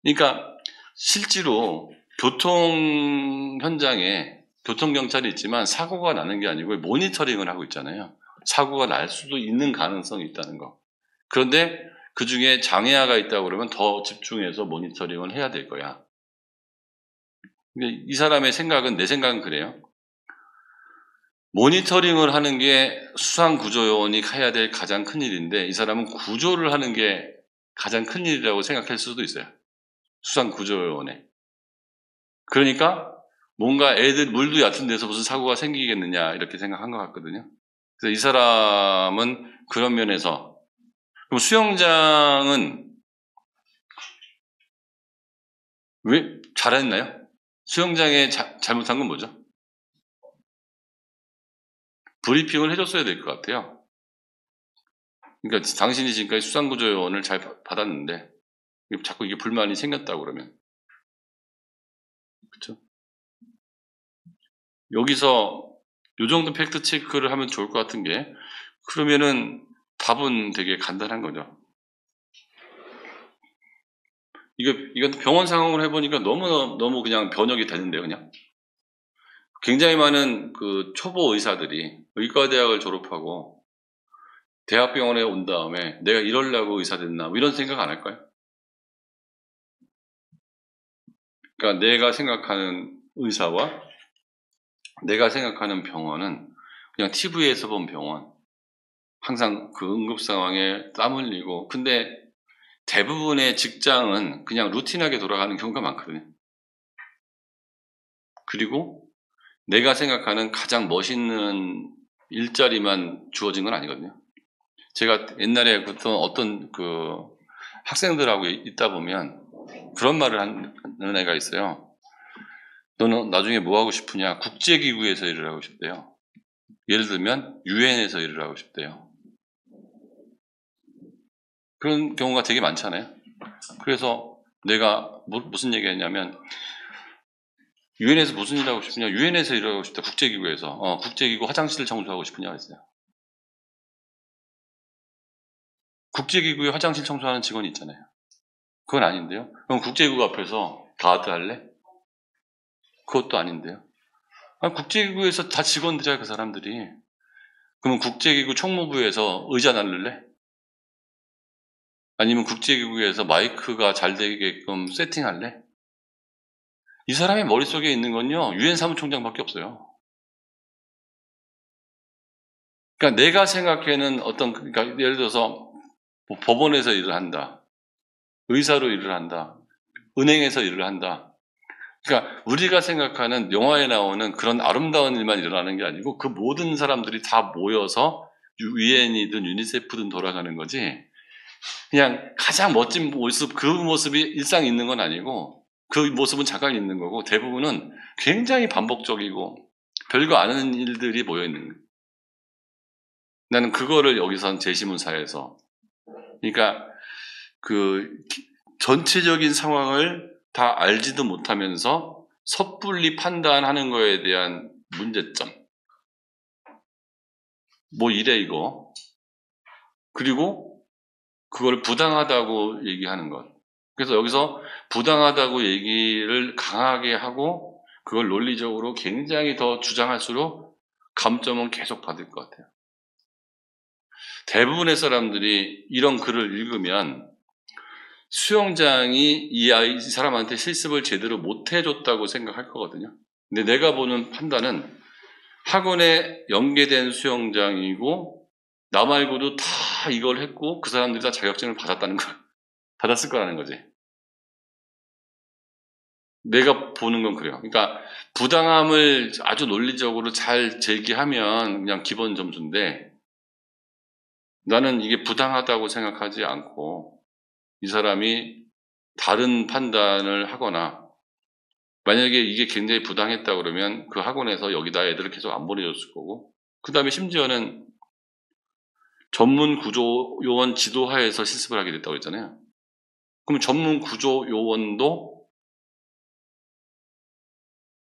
그러니까 실제로 교통 현장에 교통경찰이 있지만 사고가 나는 게 아니고 모니터링을 하고 있잖아요. 사고가 날 수도 있는 가능성이 있다는 거. 그런데 그 중에 장애아가 있다고 그러면 더 집중해서 모니터링을 해야 될 거야. 이 사람의 생각은, 내 생각은 그래요. 모니터링을 하는 게 수상구조요원이 해야 될 가장 큰 일인데 이 사람은 구조를 하는 게 가장 큰 일이라고 생각할 수도 있어요. 수상구조요원에. 그러니까 뭔가 애들 물도 얕은 데서 무슨 사고가 생기겠느냐 이렇게 생각한 것 같거든요. 그래서 이 사람은 그런 면에서 그럼 수영장은 왜 잘했나요? 수영장에 잘못한 건 뭐죠? 브리핑을 해줬어야 될 것 같아요. 그러니까 당신이 지금까지 수상구조요원을 잘 받았는데 자꾸 이게 불만이 생겼다고 그러면 그렇죠? 여기서 이 정도 팩트 체크를 하면 좋을 것 같은 게 그러면은 답은 되게 간단한 거죠. 이건 병원 상황을 해보니까 너무 그냥 변혁이 되는데요, 그냥. 굉장히 많은 그 초보 의사들이 의과대학을 졸업하고 대학병원에 온 다음에 내가 이러려고 의사 됐나 뭐 이런 생각 안 할까요? 그러니까 내가 생각하는 의사와 내가 생각하는 병원은 그냥 TV에서 본 병원. 항상 그 응급 상황에 땀 흘리고 근데 대부분의 직장은 그냥 루틴하게 돌아가는 경우가 많거든요. 그리고 내가 생각하는 가장 멋있는 일자리만 주어진 건 아니거든요. 제가 옛날에 어떤 그 학생들하고 있다 보면 그런 말을 하는 애가 있어요. 너는 나중에 뭐 하고 싶으냐? 국제기구에서 일을 하고 싶대요. 예를 들면 유엔에서 일을 하고 싶대요. 그런 경우가 되게 많잖아요. 그래서 내가 무슨 얘기했냐면 유엔에서 무슨 일 하고 싶으냐? 유엔에서 일하고 싶다. 국제기구에서. 국제기구 화장실 청소하고 싶으냐 했어요. 국제기구에 화장실 청소하는 직원이 있잖아요. 그건 아닌데요. 그럼 국제기구 앞에서 가드 할래? 그것도 아닌데요. 국제기구에서 다 직원들이야 그 사람들이. 그러면 국제기구 총무부에서 의자 날를래? 아니면 국제기구에서 마이크가 잘 되게끔 세팅할래? 이 사람의 머릿속에 있는 건요, 유엔 사무총장밖에 없어요. 그러니까 내가 생각하는 그러니까 예를 들어서 뭐 법원에서 일을 한다, 의사로 일을 한다, 은행에서 일을 한다. 그러니까 우리가 생각하는 영화에 나오는 그런 아름다운 일만 일어나는 게 아니고 그 모든 사람들이 다 모여서 유엔이든 유니세프든 돌아가는 거지. 그냥 가장 멋진 모습, 그 모습이 일상 있는 건 아니고 그 모습은 잠깐 있는 거고 대부분은 굉장히 반복적이고 별거 아닌 일들이 모여 있는 거예요. 나는 그거를 여기선 제시문사에서 그러니까 전체적인 상황을 다 알지도 못하면서 섣불리 판단하는 거에 대한 문제점. 뭐 이래 이거. 그리고 그걸 부당하다고 얘기하는 것. 그래서 여기서 부당하다고 얘기를 강하게 하고 그걸 논리적으로 굉장히 더 주장할수록 감점은 계속 받을 것 같아요. 대부분의 사람들이 이런 글을 읽으면 수영장이 이 사람한테 실습을 제대로 못 해줬다고 생각할 거거든요. 근데 내가 보는 판단은 학원에 연계된 수영장이고 나 말고도 다 이걸 했고 그 사람들이 다 자격증을 받았을 거라는 거지. 내가 보는 건 그래요. 그러니까 부당함을 아주 논리적으로 잘 제기하면 그냥 기본 점수인데 나는 이게 부당하다고 생각하지 않고 이 사람이 다른 판단을 하거나 만약에 이게 굉장히 부당했다 그러면 그 학원에서 여기다 애들을 계속 안 보내줬을 거고 그 다음에 심지어는 전문 구조 요원 지도하에서 실습을 하게 됐다고 했잖아요. 그럼 전문 구조 요원도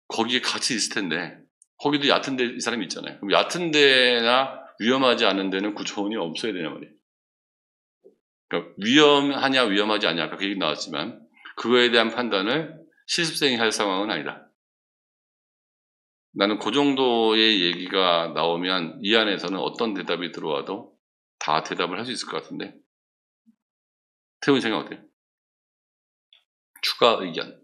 거기에 같이 있을 텐데 거기도 얕은 데 이 사람이 있잖아요. 그럼 얕은 데나 위험하지 않은 데는 구조원이 없어야 되냐 말이에요. 그러니까 위험하냐 위험하지 않냐 아까 그 얘기 나왔지만 그거에 대한 판단을 실습생이 할 상황은 아니다. 나는 그 정도의 얘기가 나오면 이 안에서는 어떤 대답이 들어와도 다 대답을 할 수 있을 것 같은데 태훈 생각 어때요? 추가 의견.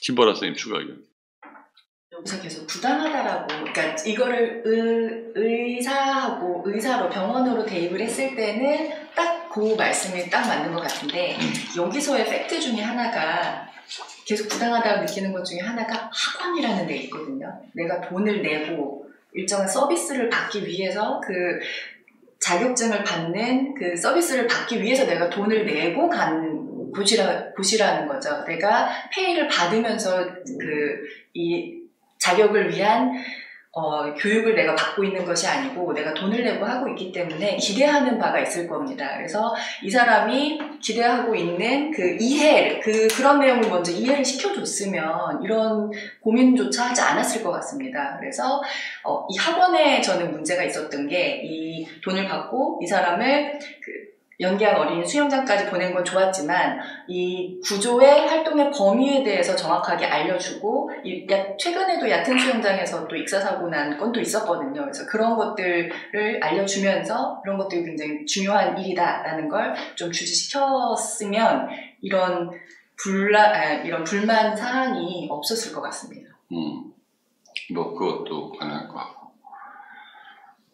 김보라 선생님 추가 의견. 여기서 계속 부당하다라고, 그러니까 이거를 의사로 병원으로 대입을 했을 때는 딱 그 말씀이 딱 맞는 것 같은데 여기서의 팩트 중에 하나가 계속 부당하다고 느끼는 것 중에 하나가 학원이라는 데 있거든요. 내가 돈을 내고 일정한 서비스를 받기 위해서 그 자격증을 받는 그 서비스를 받기 위해서 내가 돈을 내고 간 곳이라는 거죠. 내가 페이를 받으면서 이 자격을 위한 교육을 내가 받고 있는 것이 아니고 내가 돈을 내고 하고 있기 때문에 기대하는 바가 있을 겁니다. 그래서 이 사람이 기대하고 있는 그 그런 내용을 먼저 이해를 시켜줬으면 이런 고민조차 하지 않았을 것 같습니다. 그래서 이 학원에 저는 문제가 있었던 게 이 돈을 받고 이 사람을 연계한 어린이 수영장까지 보낸 건 좋았지만 이 구조의 활동의 범위에 대해서 정확하게 알려주고 최근에도 얕은 수영장에서 또 익사사고 난 건 또 있었거든요. 그래서 그런 것들을 알려주면서 그런 것들이 굉장히 중요한 일이다라는 걸 좀 주지시켰으면 이런 불만 사항이 없었을 것 같습니다. 뭐 그것도 가능할 것 같고.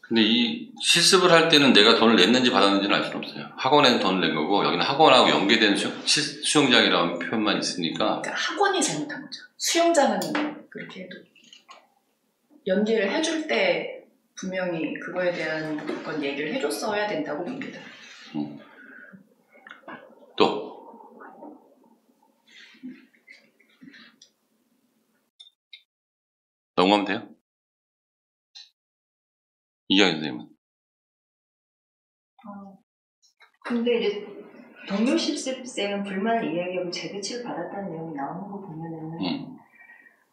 근데 이 실습을 할 때는 내가 돈을 냈는지 받았는지는 알 수는 없어요. 학원에는 돈을 낸 거고 여기는 학원하고 연계된 수영장이라는 표현만 있으니까. 그러니까 학원이 잘못한 거죠. 수영장은 그렇게 해도 연계를 해줄 때 분명히 그거에 대한 건 얘기를 해줬어야 된다고 봅니다. 또 넘어가면 돼요? 이경희 선생님은? 근데 이제 동료 실습생은 불만을 이야기하고 재배치를 받았다는 내용이 나오는 거 보면은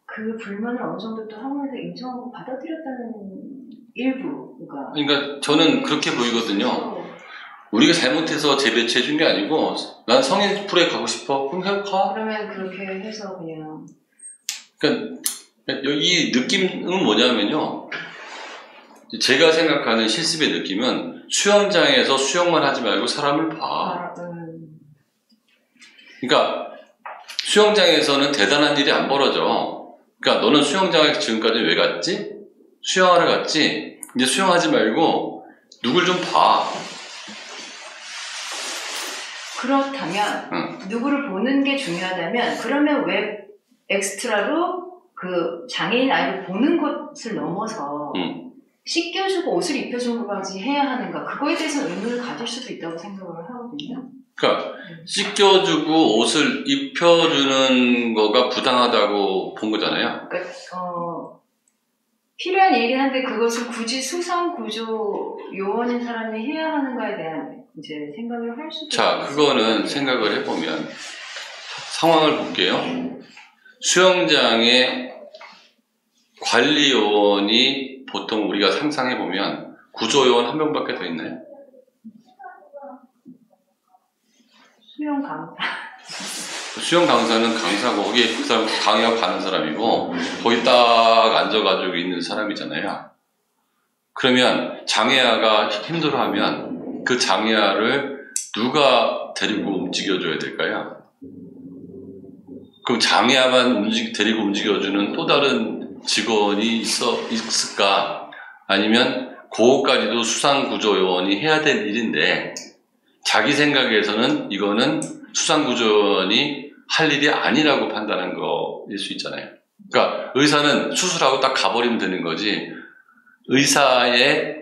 그 불만을 어느 정도 또 학원에서 인정하고 받아들였다는 일부가. 그러니까 저는 그렇게 보이거든요. 우리가 잘못해서 재배치해 준 게 아니고 난 성인 풀에 가고 싶어. 그럼 가. 그러면 그렇게 해서 그냥. 그러니까 이 느낌은 뭐냐면요. 제가 생각하는 실습의 느낌은 수영장에서 수영만 하지 말고 사람을 봐. 그러니까 수영장에서는 대단한 일이 안 벌어져. 그러니까 너는 수영장에 지금까지 왜 갔지? 수영하러 갔지? 이제 수영하지 말고 누굴 좀 봐. 그렇다면 누구를 보는 게 중요하다면 그러면 왜 엑스트라로 그 장애인 아이를 보는 것을 넘어서 씻겨주고 옷을 입혀주는 것까지 해야 하는가? 그거에 대해서 의문을 가질 수도 있다고 생각을 하거든요. 그러니까 씻겨주고 옷을 입혀주는 거가 부당하다고 본 거잖아요. 그러니까, 필요한 얘기긴 한데 그것을 굳이 수상구조 요원인 사람이 해야 하는 거에 대한 이제 생각을 할 수도 자, 그거는 생각을 해보면 상황을 볼게요. 수영장에 관리요원이 보통 우리가 상상해보면 구조요원 한 명밖에 더 있나요? 수영 강사. 수영 강사는 강사고 거기에 그 사람 강의하고 가는 사람이고 거기 딱 앉아가지고 있는 사람이잖아요. 그러면 장애아가 힘들어하면 그 장애아를 누가 데리고 움직여줘야 될까요? 그럼 장애아만 데리고 움직여주는 또 다른 직원이 있을까? 아니면 그거까지도 수상구조요원이 해야 될 일인데 자기 생각에서는 이거는 수상구조원이 할 일이 아니라고 판단한 거일 수 있잖아요. 그러니까 의사는 수술하고 딱 가버리면 되는 거지 의사의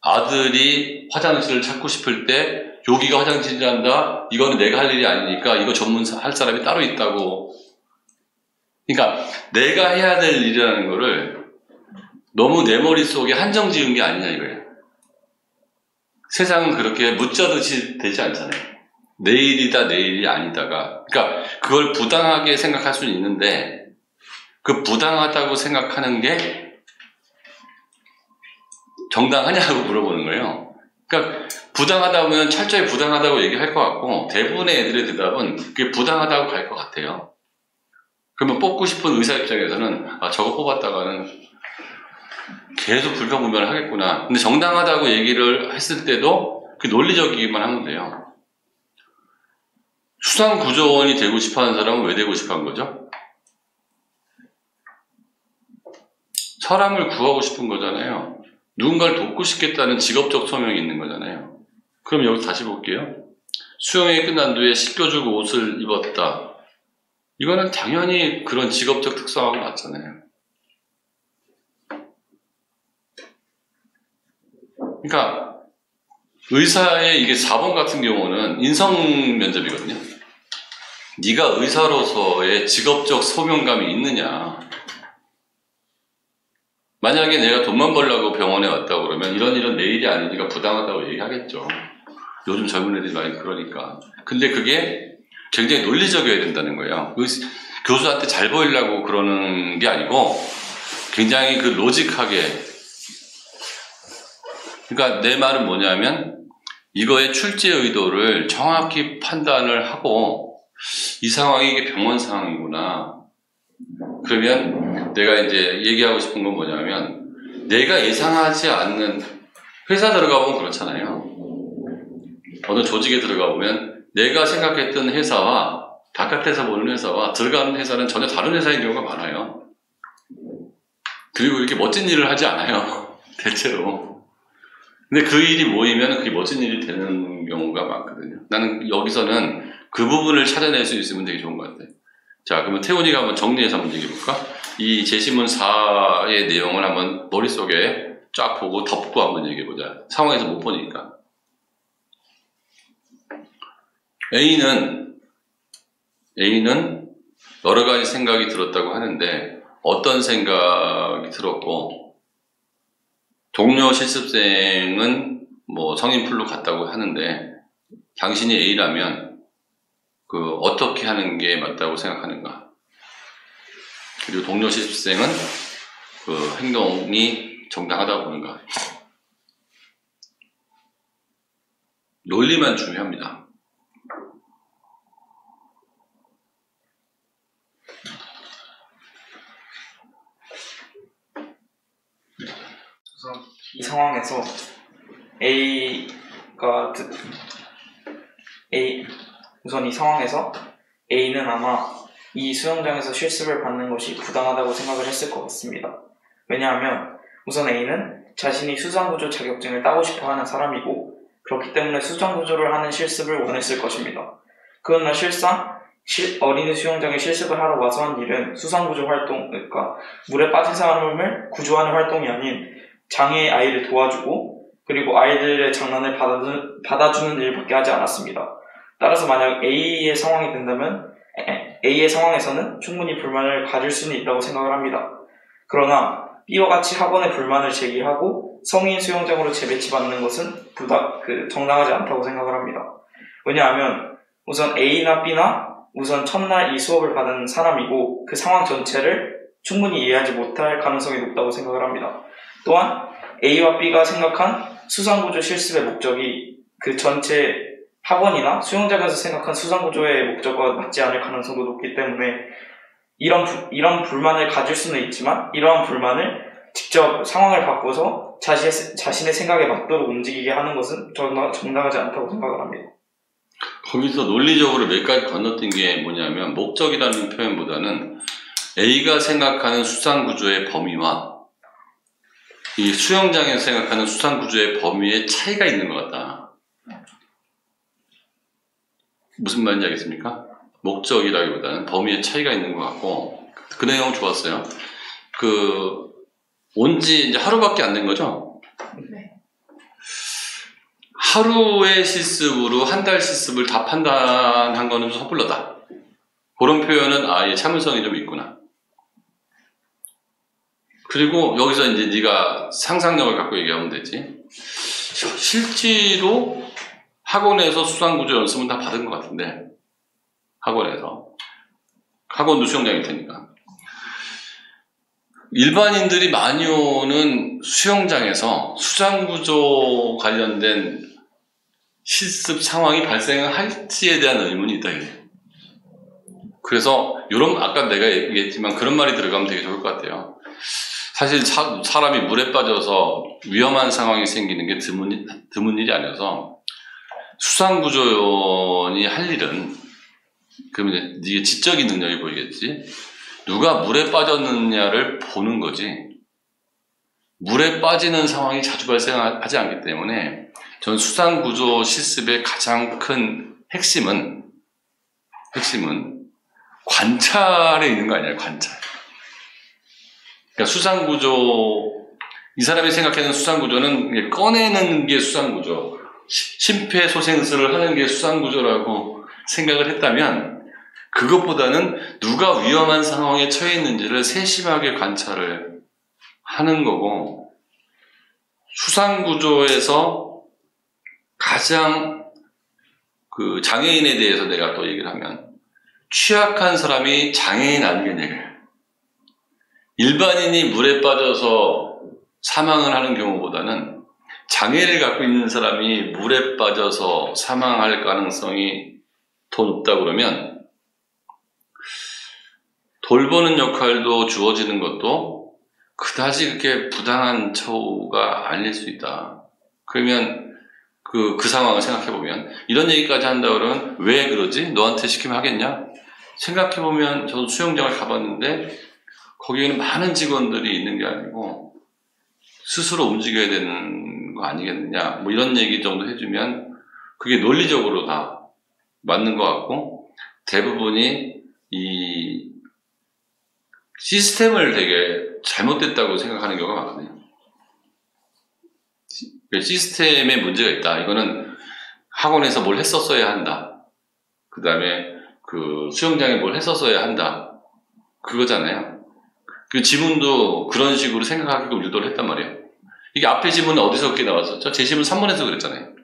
아들이 화장실을 찾고 싶을 때 여기가 화장실이란다. 이거는 내가 할 일이 아니니까 이거 전문할 사람이 따로 있다고. 그러니까 내가 해야 될 일이라는 거를 너무 내 머릿속에 한정 지은 게 아니냐 이거예요. 세상은 그렇게 묻자듯이 되지 않잖아요. 내일이다 내일이 아니다가 그러니까 그걸 부당하게 생각할 수는 있는데 그 부당하다고 생각하는 게 정당하냐고 물어보는 거예요. 그러니까 부당하다 보면 철저히 부당하다고 얘기할 것 같고 대부분의 애들의 대답은 그게 부당하다고 갈 것 같아요. 그러면 뽑고 싶은 의사 입장에서는 아 저거 뽑았다가는 계속 불평불만을 하겠구나. 근데 정당하다고 얘기를 했을 때도 그 논리적이기만 하면 돼요. 수상구조원이 되고 싶어하는 사람은 왜 되고 싶어하는 거죠? 사람을 구하고 싶은 거잖아요. 누군가를 돕고 싶겠다는 직업적 소명이 있는 거잖아요. 그럼 여기 다시 볼게요. 수영이 끝난 뒤에 씻겨주고 옷을 입었다. 이거는 당연히 그런 직업적 특성하고 맞잖아요. 그러니까 의사의 이게 4번 같은 경우는 인성 면접이거든요. 네가 의사로서의 직업적 소명감이 있느냐. 만약에 내가 돈만 벌려고 병원에 왔다고 그러면 이런 내 일이 아니니까 부당하다고 얘기하겠죠. 요즘 젊은 애들이 많이 그러니까. 근데 그게 굉장히 논리적이어야 된다는 거예요. 교수한테 잘 보이려고 그러는 게 아니고 굉장히 그 로직하게. 그러니까 내 말은 뭐냐면 이거의 출제 의도를 정확히 판단을 하고 이 상황이 이게 병원 상황이구나. 그러면 내가 이제 얘기하고 싶은 건 뭐냐면 내가 예상하지 않는 회사 들어가 보면 그렇잖아요. 어느 조직에 들어가 보면 내가 생각했던 회사와 바깥에서 보는 회사와 들어가는 회사는 전혀 다른 회사인 경우가 많아요. 그리고 이렇게 멋진 일을 하지 않아요. 대체로. 근데 그 일이 모이면 그게 멋진 일이 되는 경우가 많거든요. 나는 여기서는 그 부분을 찾아낼 수 있으면 되게 좋은 것 같아요. 자, 그러면 태훈이가 한번 정리해서 한번 얘기해볼까? 이 제시문 4의 내용을 한번 머릿속에 쫙 보고 덮고 한번 얘기해보자. 상황에서 못 보니까. A는 여러 가지 생각이 들었다고 하는데 어떤 생각이 들었고 동료 실습생은 뭐 성인풀로 갔다고 하는데 당신이 A라면 그 어떻게 하는 게 맞다고 생각하는가? 그리고 동료 실습생은 그 행동이 정당하다고 보는가? 논리만 중요합니다. 우선 이 상황에서 우선 이 상황에서 A는 아마 이 수영장에서 실습을 받는 것이 부당하다고 생각을 했을 것 같습니다. 왜냐하면 우선 A는 자신이 수상구조 자격증을 따고 싶어 하는 사람이고 그렇기 때문에 수상구조를 하는 실습을 원했을 것입니다. 그러나 실상 어린이 수영장에 실습을 하러 와서 한 일은 수상구조 활동, 그러니까 물에 빠진 사람을 구조하는 활동이 아닌 장애의 아이를 도와주고 그리고 아이들의 장난을 받아주는 일밖에 하지 않았습니다. 따라서 만약 A의 상황이 된다면 A의 상황에서는 충분히 불만을 가질 수는 있다고 생각을 합니다. 그러나 B와 같이 학원에 불만을 제기하고 성인 수영장으로 재배치받는 것은 정당하지 않다고 생각을 합니다. 왜냐하면 우선 A나 B나 우선 첫날 이 수업을 받은 사람이고 그 상황 전체를 충분히 이해하지 못할 가능성이 높다고 생각을 합니다. 또한 A와 B가 생각한 수상구조 실습의 목적이 그 전체 학원이나 수영장에서 생각한 수상구조의 목적과 맞지 않을 가능성도 높기 때문에 이런 불만을 가질 수는 있지만 이러한 불만을 직접 상황을 바꿔서 자신의 생각에 맞도록 움직이게 하는 것은 정당하지 않다고 생각을 합니다. 거기서 논리적으로 몇 가지 건너뛴 게 뭐냐면 목적이라는 표현보다는 A가 생각하는 수상구조의 범위와 이 수영장에서 생각하는 수상구조의 범위에 차이가 있는 것 같다. 무슨 말인지 알겠습니까? 목적이라기보다는 범위에 차이가 있는 것 같고 그 내용 좋았어요. 온지 이제 하루밖에 안 된 거죠? 네. 하루의 실습으로 한 달 실습을 다 판단한 거는 좀 섣불러다. 그런 표현은 아예 참을성이 좀 있구나. 그리고 여기서 이제 네가 상상력을 갖고 얘기하면 되지. 실제로 학원에서 수상구조 연습은 다 받은 것 같은데 학원도 수영장일 테니까 일반인들이 많이 오는 수영장에서 수상구조 관련된 실습 상황이 발생할지에 대한 의문이 있다. 그래서 아까 내가 얘기했지만 그런 말이 들어가면 되게 좋을 것 같아요. 사실 사람이 물에 빠져서 위험한 상황이 생기는 게 드문 일이 아니어서 수상구조원이 할 일은 그러면 이게 지적인 능력이 보이겠지. 누가 물에 빠졌느냐를 보는 거지. 물에 빠지는 상황이 자주 발생하지 않기 때문에 전 수상구조 실습의 가장 큰 핵심은 관찰에 있는 거 아니에요. 관찰. 그러니까 수상구조, 이 사람이 생각하는 수상구조는 꺼내는 게 수상구조, 심폐소생술을 하는 게 수상구조라고 생각을 했다면 그것보다는 누가 위험한 상황에 처해 있는지를 세심하게 관찰을 하는 거고, 수상구조에서 가장 장애인에 대해서 내가 또 얘기를 하면 취약한 사람이 장애인 아니겠냐. 일반인이 물에 빠져서 사망을 하는 경우보다는 장애를 갖고 있는 사람이 물에 빠져서 사망할 가능성이 더 높다 그러면 돌보는 역할도 주어지는 것도 그다지 그렇게 부당한 처우가 아닐 수 있다. 그러면 그 상황을 생각해보면 이런 얘기까지 한다 그러면 왜 그러지? 너한테 시키면 하겠냐? 생각해보면 저도 수영장을 가봤는데 거기에는 많은 직원들이 있는 게 아니고 스스로 움직여야 되는 거 아니겠느냐, 뭐 이런 얘기 정도 해주면 그게 논리적으로 다 맞는 것 같고, 대부분이 이 시스템을 되게 잘못됐다고 생각하는 경우가 많거든요. 시스템에 문제가 있다. 이거는 학원에서 뭘 했었어야 한다. 그 다음에 수영장에 뭘 했었어야 한다. 그거잖아요. 그 지문도 그런 식으로 생각하게끔 유도를 했단 말이에요. 이게 앞에 지문은 어디서 그렇게 나왔었죠? 제 지문 3번에서 그랬잖아요.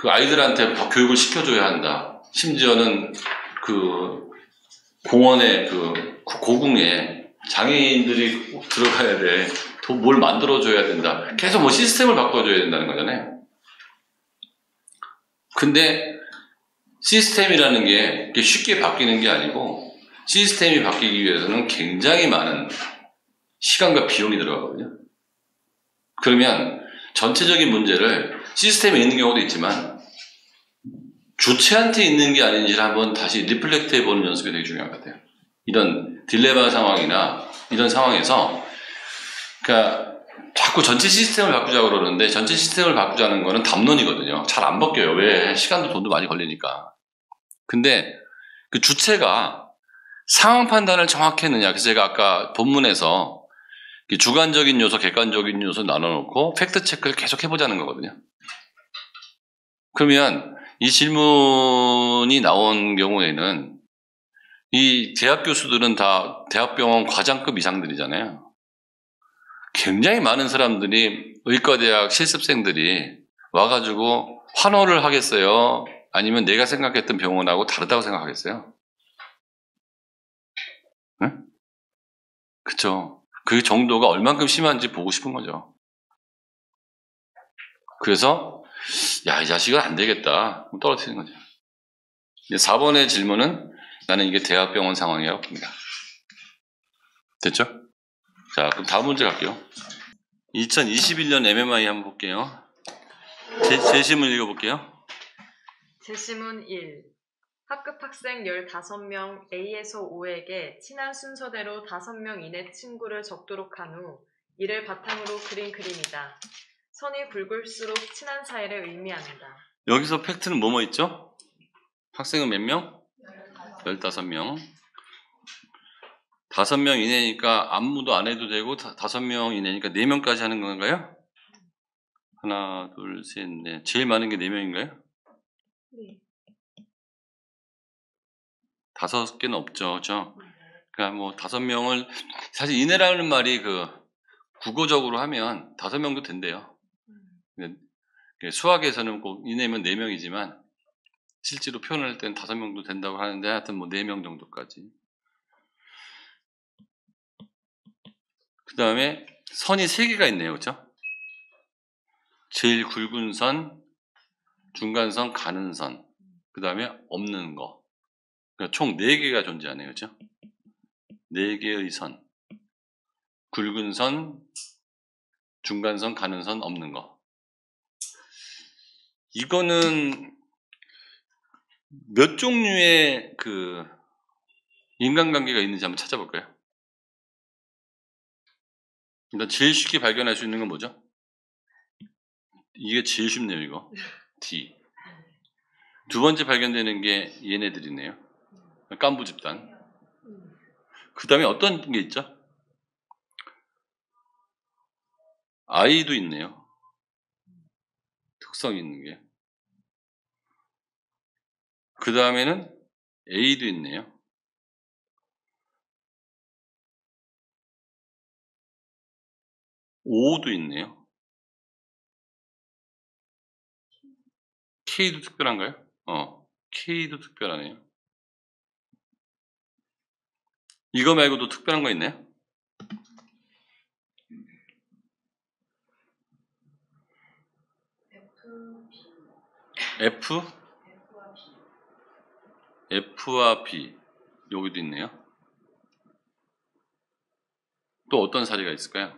아이들한테 교육을 시켜줘야 한다. 심지어는 공원에 고궁에 장애인들이 들어가야 돼. 또 뭘 만들어줘야 된다. 계속 뭐 시스템을 바꿔줘야 된다는 거잖아요. 근데 시스템이라는 게 쉽게 바뀌는 게 아니고, 시스템이 바뀌기 위해서는 굉장히 많은 시간과 비용이 들어가거든요. 그러면 전체적인 문제를 시스템에 있는 경우도 있지만 주체한테 있는 게 아닌지를 한번 다시 리플렉트 해보는 연습이 되게 중요한 것 같아요. 이런 딜레마 상황이나 이런 상황에서 그러니까 자꾸 전체 시스템을 바꾸자고 그러는데, 전체 시스템을 바꾸자는 거는 담론이거든요. 잘 안 바뀌어요. 왜? 시간도 돈도 많이 걸리니까. 근데 그 주체가 상황 판단을 정확히 했느냐. 그래서 제가 아까 본문에서 주관적인 요소, 객관적인 요소 나눠놓고 팩트 체크를 계속 해보자는 거거든요. 그러면 이 질문이 나온 경우에는 이 대학 교수들은 다 대학병원 과장급 이상들이잖아요. 굉장히 많은 사람들이 의과대학 실습생들이 와가지고 환호를 하겠어요? 아니면 내가 생각했던 병원하고 다르다고 생각하겠어요? 응? 그쵸. 그 정도가 얼만큼 심한지 보고 싶은 거죠. 그래서 야, 이 자식은 안 되겠다. 떨어뜨리는 거죠. 4번의 질문은 나는 이게 대학병원 상황이라고 봅니다. 됐죠? 자, 그럼 다음 문제 갈게요. 2021년 MMI 한번 볼게요. 제시문 읽어볼게요. 제시문 1. 학급 학생 15명 A에서 O에게 친한 순서대로 5명 이내 친구를 적도록 한 후 이를 바탕으로 그린 그림이다. 선이 굵을수록 친한 사이를 의미한다. 여기서 팩트는 뭐뭐 있죠? 학생은 몇 명? 15명. 5명 이내니까 안무도 안 해도 되고 5명 이내니까 4명까지 하는 건가요? 하나, 둘, 셋, 넷. 제일 많은 게 4명인가요? 네. 5개는 없죠. 그렇죠? 그러니까 뭐 5명을 사실 이내라는 말이 그 국어적으로 하면 5명도 된대요. 수학에서는 꼭 이내면 4명이지만 실제로 표현할 때는 5명도 된다고 하는데 하여튼 뭐 4명 정도까지. 그 다음에 선이 3개가 있네요. 그렇죠? 제일 굵은 선, 중간선, 가는 선. 그 다음에 없는 거. 그러니까 총 4개가 존재하네요. 그렇죠? 4개의 선. 굵은 선, 중간선, 가는 선, 없는 거. 이거는 몇 종류의 그 인간관계가 있는지 한번 찾아볼까요? 일단 제일 쉽게 발견할 수 있는 건 뭐죠? 이게 제일 쉽네요, 이거. D. 두 번째 발견되는 게 얘네들이네요. 깐부 집단. 그 다음에 어떤 게 있죠? I도 있네요. 특성 있는 게. 그 다음에는 A도 있네요. O도 있네요. K도 특별한가요? K도 특별하네요. 이거 말고도 특별한 거 있나요? F? F와 B. 여기도 있네요. 또 어떤 사례가 있을까요?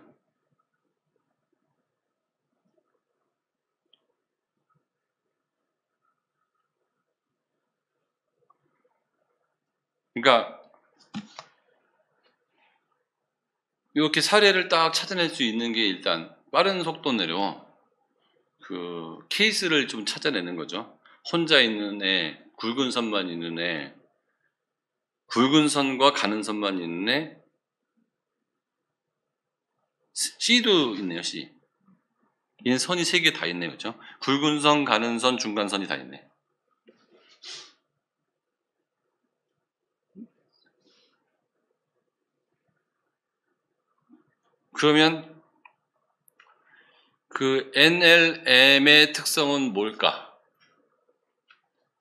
그러니까 이렇게 사례를 딱 찾아낼 수 있는 게 일단 빠른 속도 내로 그 케이스를 좀 찾아내는 거죠. 혼자 있는 애, 굵은 선만 있는 애, 굵은 선과 가는 선만 있는 애, C도 있네요. C. 얘는 선이 3개 다 있네요. 그렇죠? 굵은 선, 가는 선, 중간선이 다 있네. 그러면 그 NLM의 특성은 뭘까?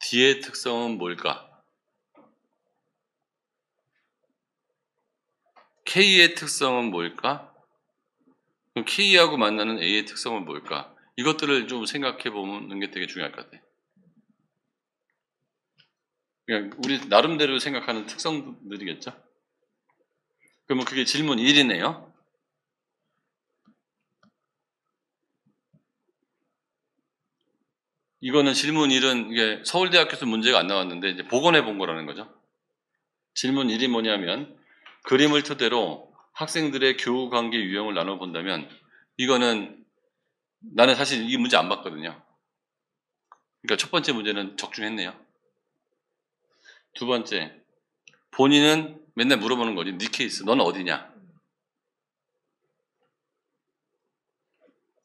D의 특성은 뭘까? K의 특성은 뭘까? 그럼 K하고 만나는 A의 특성은 뭘까? 이것들을 좀 생각해 보는 게 되게 중요할 것 같아요. 그냥 우리 나름대로 생각하는 특성들이겠죠? 그러면 그게 질문 1이네요. 이거는 질문 1은 이게 서울대학교에서 문제가 안 나왔는데 이제 복원해 본 거라는 거죠. 질문 1이 뭐냐면 그림을 토대로 학생들의 교우 관계 유형을 나눠본다면 이거는 나는 사실 이 문제 안 봤거든요. 그러니까 첫 번째 문제는 적중했네요. 두 번째, 본인은 맨날 물어보는 거지. 네 케이스, 너는 어디냐?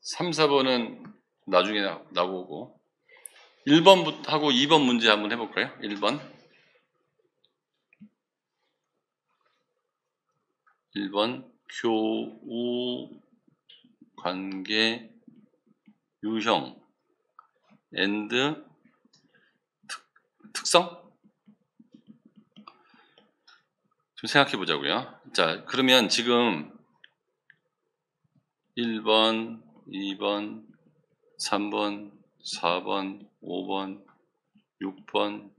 3, 4번은 나중에 나오고 1번하고 2번 문제 한번 해볼까요? 1번. 1번 교우 관계 유형 and 특성? 좀 생각해 보자고요. 자, 그러면 지금 1번, 2번, 3번, 4번, 5번, 6번,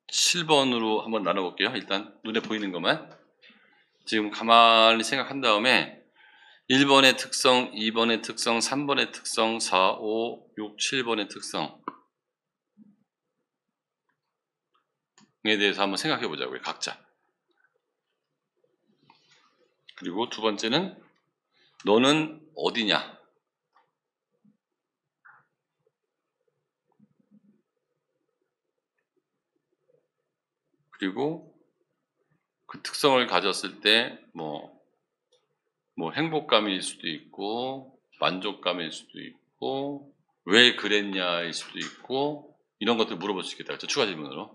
7번으로 한번 나눠볼게요. 일단 눈에 보이는 것만. 지금 가만히 생각한 다음에 1번의 특성, 2번의 특성, 3번의 특성, 4, 5, 6, 7번의 특성에 대해서 한번 생각해 보자고요. 각자. 그리고 두 번째는 너는 어디냐? 그리고 그 특성을 가졌을 때 뭐 행복감일 수도 있고 만족감일 수도 있고 왜 그랬냐일 수도 있고 이런 것들 물어볼 수 있겠다. 추가 질문으로.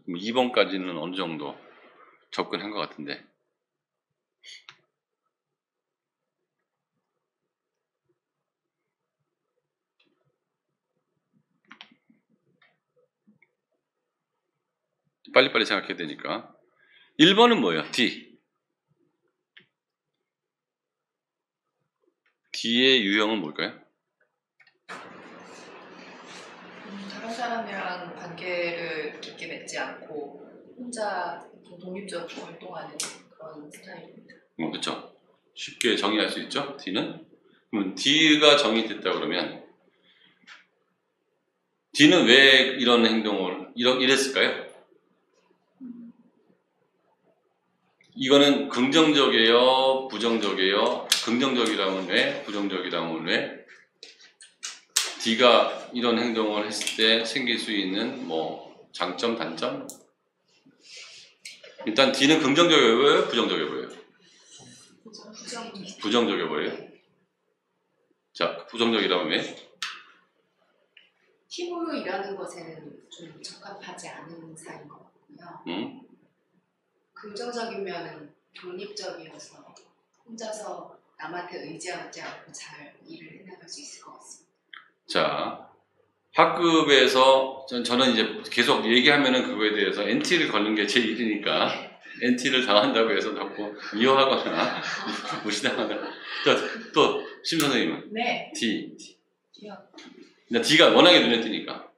2번까지는 어느 정도 접근한 것 같은데. 빨리빨리 생각해야 되니까. 1번은 뭐예요? D. D의 유형은 뭘까요? 다른 사람이랑 관계를 깊게 맺지 않고 혼자 좀 독립적으로 활동하는 그런 스타일입니다. 그렇죠. 쉽게 정의할 수 있죠. D는. 그러면 D가 정의됐다 그러면 D는 왜 이런 행동을 이랬을까요? 이거는 긍정적이에요, 부정적이에요. 긍정적이라면 왜? 부정적이라면 왜? D가 이런 행동을 했을 때 생길 수 있는 뭐 장점, 단점? 일단 D는 긍정적이어 보여요, 부정적이어 보여요? 부정적이어 보여요. 자, 부정적이라면 왜? 팀으로 일하는 것에는 좀 적합하지 않은 사이인 것 같고요. 긍정적이면 독립적이어서 혼자서 남한테 의지하지 않고 잘 일을 해나갈 수 있을 것 같습니다. 자, 학급에서 저는 이제 계속 얘기하면은 그거에 대해서 NT를 걸는 게 제 일이니까 NT를 당한다고 해서 자꾸 미워하거나 무시당하거나. 또 심 선생님은? 네. D. D요. D가 워낙에 눈에 띄니까.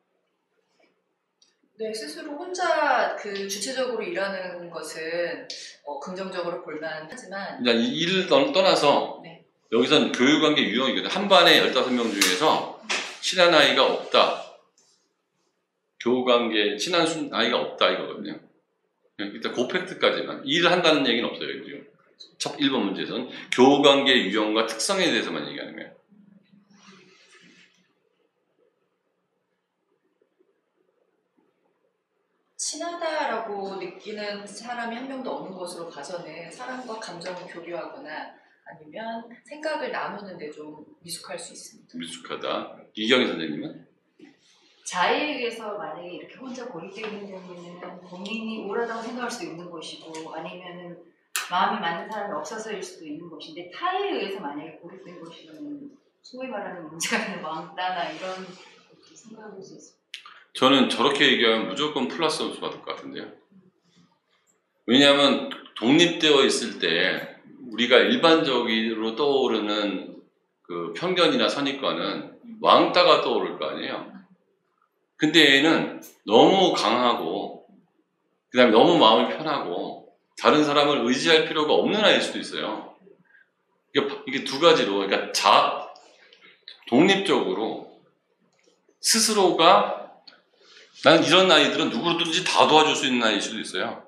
네, 스스로 혼자 그 주체적으로 일하는 것은 긍정적으로 볼만 하지만 이 일을 떠나서 네. 여기선 교육관계 유형이거든요. 한 반에 15명 중에서 친한 아이가 없다. 교우관계 친한 아이가 없다 이거거든요. 일단 그 팩트까지만. 일을 한다는 얘기는 없어요. 지금. 첫 1번 문제에서는 교우관계 유형과 특성에 대해서만 얘기하는 거예요. 친하다라고 느끼는 사람이 한 명도 없는 것으로 봐서는 사람과 감정을 교류하거나 아니면 생각을 나누는데 좀 미숙할 수 있습니다. 미숙하다. 이경희 선생님은? 자의에 의해서 만약에 이렇게 혼자 고립되어 있는 경우에는 본인이 옳았다고 생각할 수도 있는 것이고 아니면은 마음이 맞는 사람이 없어서일 수도 있는 것인데 타에 의해서 만약에 고립된 것이면 소위 말하는 문제가 되는 왕따나 이런 것도 생각할 수 있습니다. 저는 저렇게 얘기하면 무조건 플러스 점수 받을 것 같은데요. 왜냐하면 독립되어 있을 때 우리가 일반적으로 떠오르는 그 편견이나 선입관은 왕따가 떠오를 거 아니에요. 근데 얘는 너무 강하고 그 다음에 너무 마음이 편하고 다른 사람을 의지할 필요가 없는 아이일 수도 있어요. 이게 두 가지로 그러니까 독립적으로 스스로가 나는 이런 아이들은 누구든지 다 도와줄 수 있는 아이일 수도 있어요.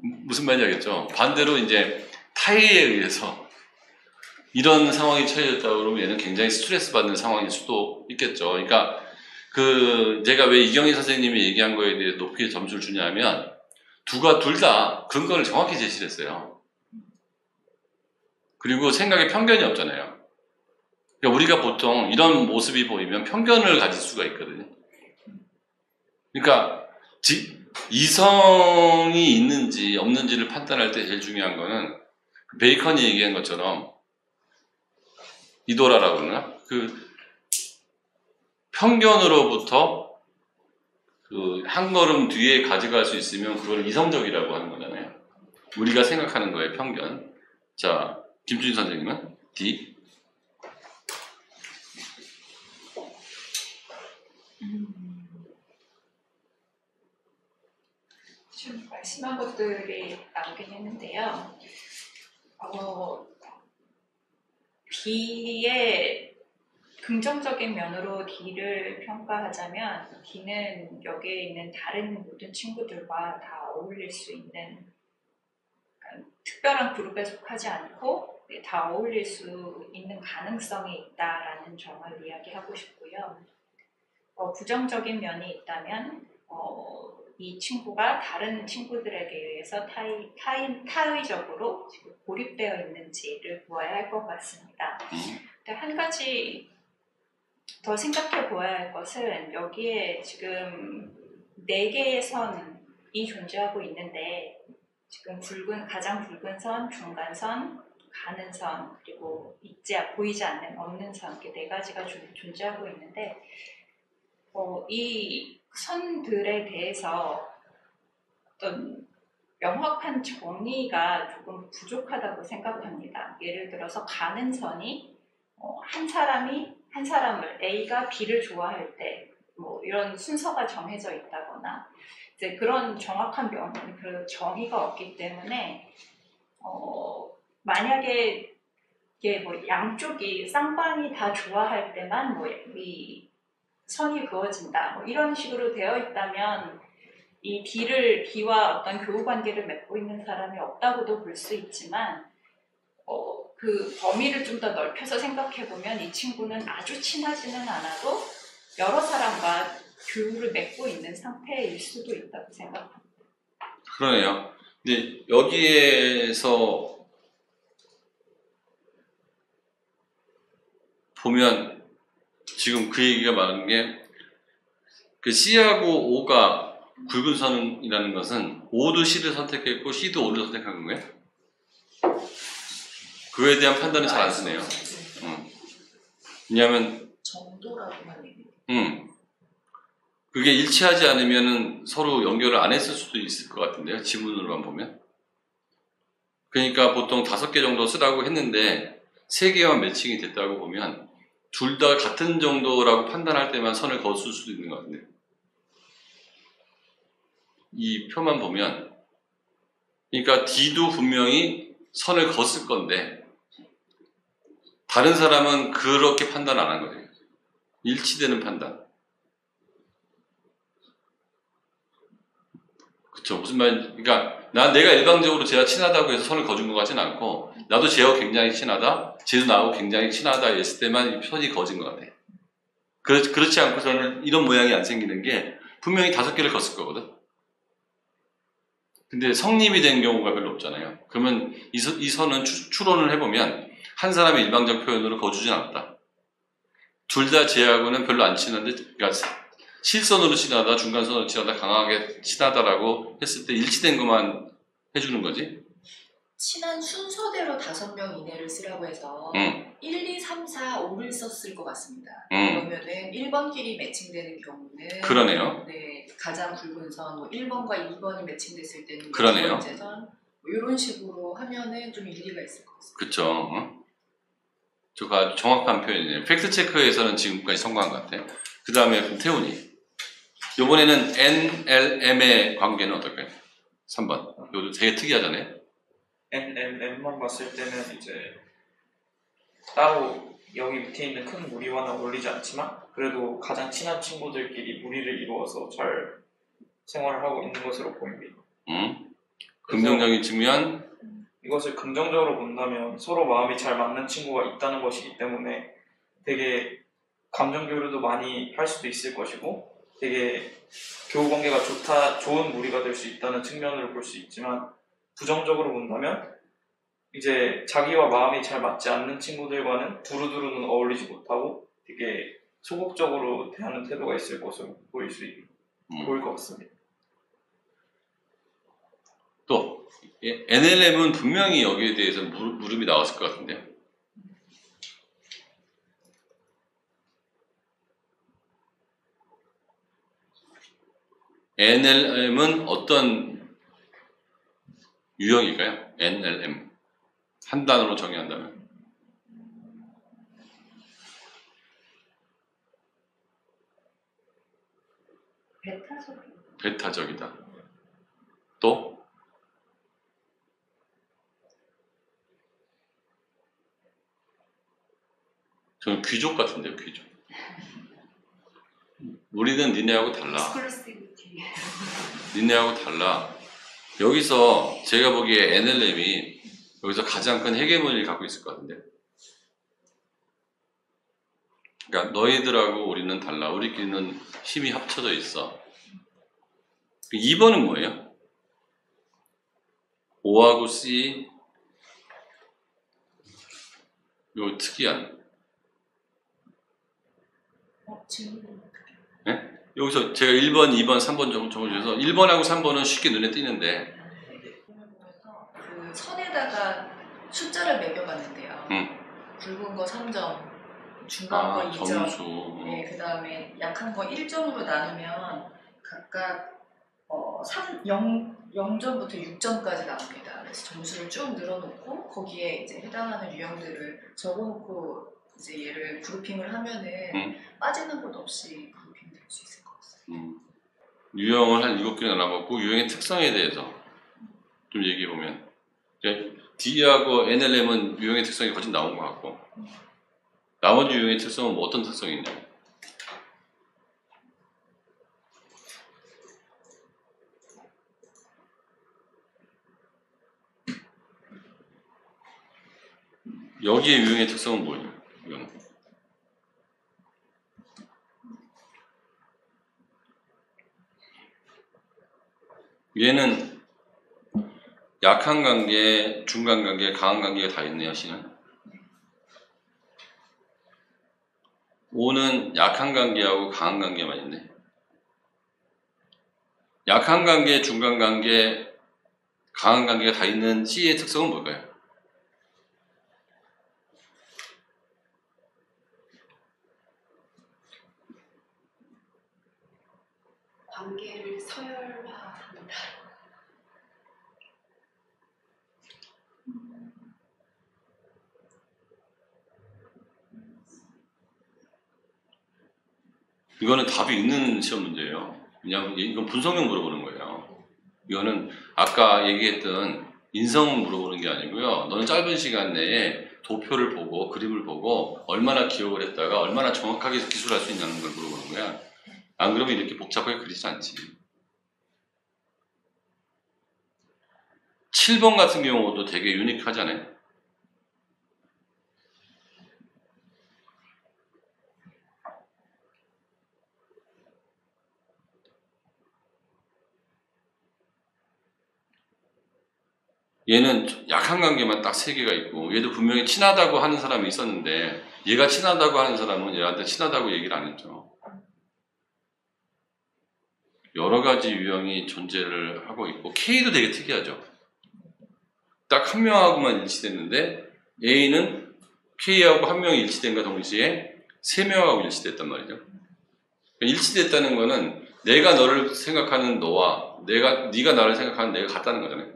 무슨 말인지 알겠죠? 반대로 이제 타의에 의해서 이런 상황이 처해졌다 그러면 얘는 굉장히 스트레스 받는 상황일 수도 있겠죠. 그러니까 제가 왜 이경희 선생님이 얘기한 거에 대해 높게 점수를 주냐면 둘 다 근거를 정확히 제시를 했어요. 그리고 생각에 편견이 없잖아요. 그러니까 우리가 보통 이런 모습이 보이면 편견을 가질 수가 있거든요. 그러니까 이성이 있는지 없는지를 판단할 때 제일 중요한 거는 베이컨이 얘기한 것처럼 이도라라고 그러나? 그 편견으로부터 그 한 걸음 뒤에 가져갈 수 있으면 그걸 이성적이라고 하는 거잖아요. 우리가 생각하는 거에 편견. 자, 김준희 선생님은 D. 지금 말씀한 것들이 나오긴 했는데요. D의 긍정적인 면으로 D를 평가하자면 D는 여기에 있는 다른 모든 친구들과 다 어울릴 수 있는, 그러니까 특별한 그룹에 속하지 않고 다 어울릴 수 있는 가능성이 있다라는 점을 이야기하고 싶고요. 부정적인 면이 있다면 이 친구가 다른 친구들에게 의해서 타의적으로 지금 고립되어 있는지를 보아야 할 것 같습니다. 근데 한 가지 더 생각해 보아야 할 것은 여기에 지금 4개의 선이 존재하고 있는데 지금 가장 붉은 선, 중간선, 가는 선, 그리고 보이지 않는 없는 선, 이렇게 4가지가 존재하고 있는데 이 선들에 대해서 어떤 명확한 정의가 조금 부족하다고 생각합니다. 예를 들어서 가는 선이 한 사람을 A가 B를 좋아할 때 이런 순서가 정해져 있다거나 이제 그런 정확한 그 정의가 없기 때문에 만약에 이게 양쪽이 쌍방이 다 좋아할 때만 이 선이 그어진다 이런 식으로 되어 있다면 이 B와 어떤 교우 관계를 맺고 있는 사람이 없다고도 볼 수 있지만 그 범위를 좀 더 넓혀서 생각해 보면 이 친구는 아주 친하지는 않아도 여러 사람과 교우를 맺고 있는 상태일 수도 있다고 생각합니다. 그러네요. 근데 여기에서 보면 지금 그 얘기가 많은 게 그 C하고 O가 굵은 선이라는 것은 O도 C를 선택했고 C도 O를 선택한 거예요. 그거에 대한 판단은 잘 안 쓰네요. 왜냐하면 정도라고만 얘기해요. 그게 일치하지 않으면 서로 연결을 안 했을 수도 있을 것 같은데요. 지문으로만 보면. 그러니까 보통 5개 정도 쓰라고 했는데 3개만 매칭이 됐다고 보면 둘 다 같은 정도라고 판단할 때만 선을 그었을 수도 있는 것 같은데요. 이 표만 보면 그러니까 D도 분명히 선을 그었을 건데 다른 사람은 그렇게 판단 안 한 거죠. 일치되는 판단. 그쵸. 무슨 말인지. 그러니까 내가 일방적으로 쟤와 친하다고 해서 선을 그어준 것 같지는 않고 나도 쟤하고 굉장히 친하다, 쟤도 나하고 굉장히 친하다 했을 때만 선이 그어진 것 같아. 그렇지 않고서는 이런 모양이 안 생기는 게 분명히 5개를 그었을 거거든. 근데 성립이 된 경우가 별로 없잖아요. 그러면 이 선은 추론을 해보면 한 사람의 일방적 표현으로 그어주진 않았다. 둘 다 쟤하고는 별로 안 친한데, 그러니까 실선으로 친하다, 중간선으로 친하다, 강하게 친하다라고 했을 때 일치된 것만 해주는 거지. 친한 순서대로 5명 이내를 쓰라고 해서 1, 2, 3, 4, 5를 썼을 것 같습니다. 그러면은 1번끼리 매칭되는 경우는 그러네요. 네, 가장 굵은 선, 1번과 2번이 매칭됐을 때는 그러네요. 두 번째 선, 이런 식으로 하면은 좀 일리가 있을 것 같습니다. 그쵸. 저거 아주 정확한 표현이네요. 팩트체크에서는 지금까지 성공한 것 같아요. 그 다음에 태훈이. 이번에는 NLM의 관계는 어떨까요? 3번. 이것도 되게 특이하잖아요. NLM만 봤을 때는 이제 따로 여기 밑에 있는 큰 무리와는 어울리지 않지만 그래도 가장 친한 친구들끼리 무리를 이루어서 잘 생활을 하고 있는 것으로 보입니다. 긍정적인 측면. 이것을 긍정적으로 본다면 서로 마음이 잘 맞는 친구가 있다는 것이기 때문에 되게 감정 교류도 많이 할 수도 있을 것이고 되게 교우 관계가 좋은 무리가 될 수 있다는 측면으로 볼 수 있지만 부정적으로 본다면 이제 자기와 마음이 잘 맞지 않는 친구들과는 두루두루는 어울리지 못하고 되게 소극적으로 대하는 태도가 있을 것으로 보일 것 같습니다. 또 NLM은 분명히 여기에 대해서 물음이 나왔을 것 같은데요. NLM은 어떤 유형일까요? NLM 한 단어로 정의한다면 베타적이다. 또 저는 귀족 같은데요, 귀족. 우리는 니네하고 달라. 니네하고 달라. 여기서 제가 보기에 NLM이 여기서 가장 큰 헤게모니를 갖고 있을 것 같은데. 그러니까 너희들하고 우리는 달라. 우리끼리는 힘이 합쳐져 있어. 2번은 뭐예요? O하고 C 요 특이한 네? 여기서 제가 1번, 2번, 3번 적어주셔서 1번하고 3번은 쉽게 눈에 띄는데 그 선에다가 숫자를 매겨봤는데요. 굵은 거 3점, 중간 거 2점, 점수. 네, 그 다음에 약한 거 1점으로 나누면 각각 0점부터 6점까지 나옵니다. 그래서 점수를 쭉 늘어놓고 거기에 이제 해당하는 유형들을 적어놓고 이제 얘를 그룹핑을 하면은 빠지는 것 없이 그룹핑 될 수 있을 것 같습니다. 유형을 한 7개나 나눠봤고 유형의 특성에 대해서 좀 얘기해보면 D하고 NLM은 유형의 특성이 거진 나온 것 같고 나머지 유형의 특성은 뭐 어떤 특성이 있나요? 여기의 유형의 특성은 뭐예요? 이거는 얘는 약한 관계, 중간 관계, 강한 관계가 다 있네요. C는 O는 약한 관계하고 강한 관계만 있네. 약한 관계, 중간 관계, 강한 관계가 다 있는 C의 특성은 뭘까요? 관계를 서열화한다. 이거는 답이 있는 시험 문제예요. 그냥 이건 분석형 물어보는 거예요. 이거는 아까 얘기했던 인성 물어보는 게 아니고요. 너는 짧은 시간 내에 도표를 보고 그림을 보고 얼마나 기억을 했다가 얼마나 정확하게 기술할 수 있냐는 걸 물어보는 거야. 안 그러면 이렇게 복잡하게 그리지 않지. 7번 같은 경우도 되게 유니크하잖아요. 얘는 약한 관계만 딱 3개가 있고 얘도 분명히 친하다고 하는 사람이 있었는데 얘가 친하다고 하는 사람은 얘한테 친하다고 얘기를 안 했죠. 여러 가지 유형이 존재를 하고 있고 K도 되게 특이하죠. 딱 한 명하고만 일치됐는데 A는 K하고 한 명이 일치된과 동시에 3명하고 일치됐단 말이죠. 일치됐다는 거는 내가 너를 생각하는 너와 네가 나를 생각하는 내가 같다는 거잖아요.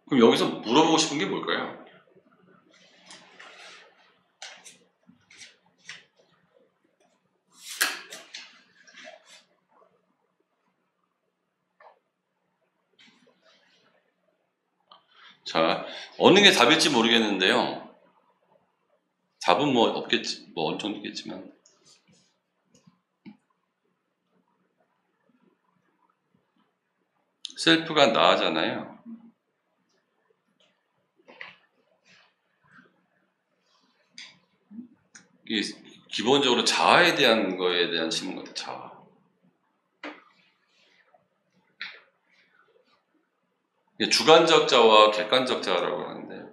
그럼 여기서 물어보고 싶은 게 뭘까요? 자, 어느 게 답일지 모르겠는데요. 답은 뭐 없겠지, 뭐 어느 정도 있겠지만. 셀프가 나잖아요. 이게 기본적으로 자아에 대한 거에 대한 질문 같아요. 자아. 이게 주관적 자와 객관적 자라고 하는데,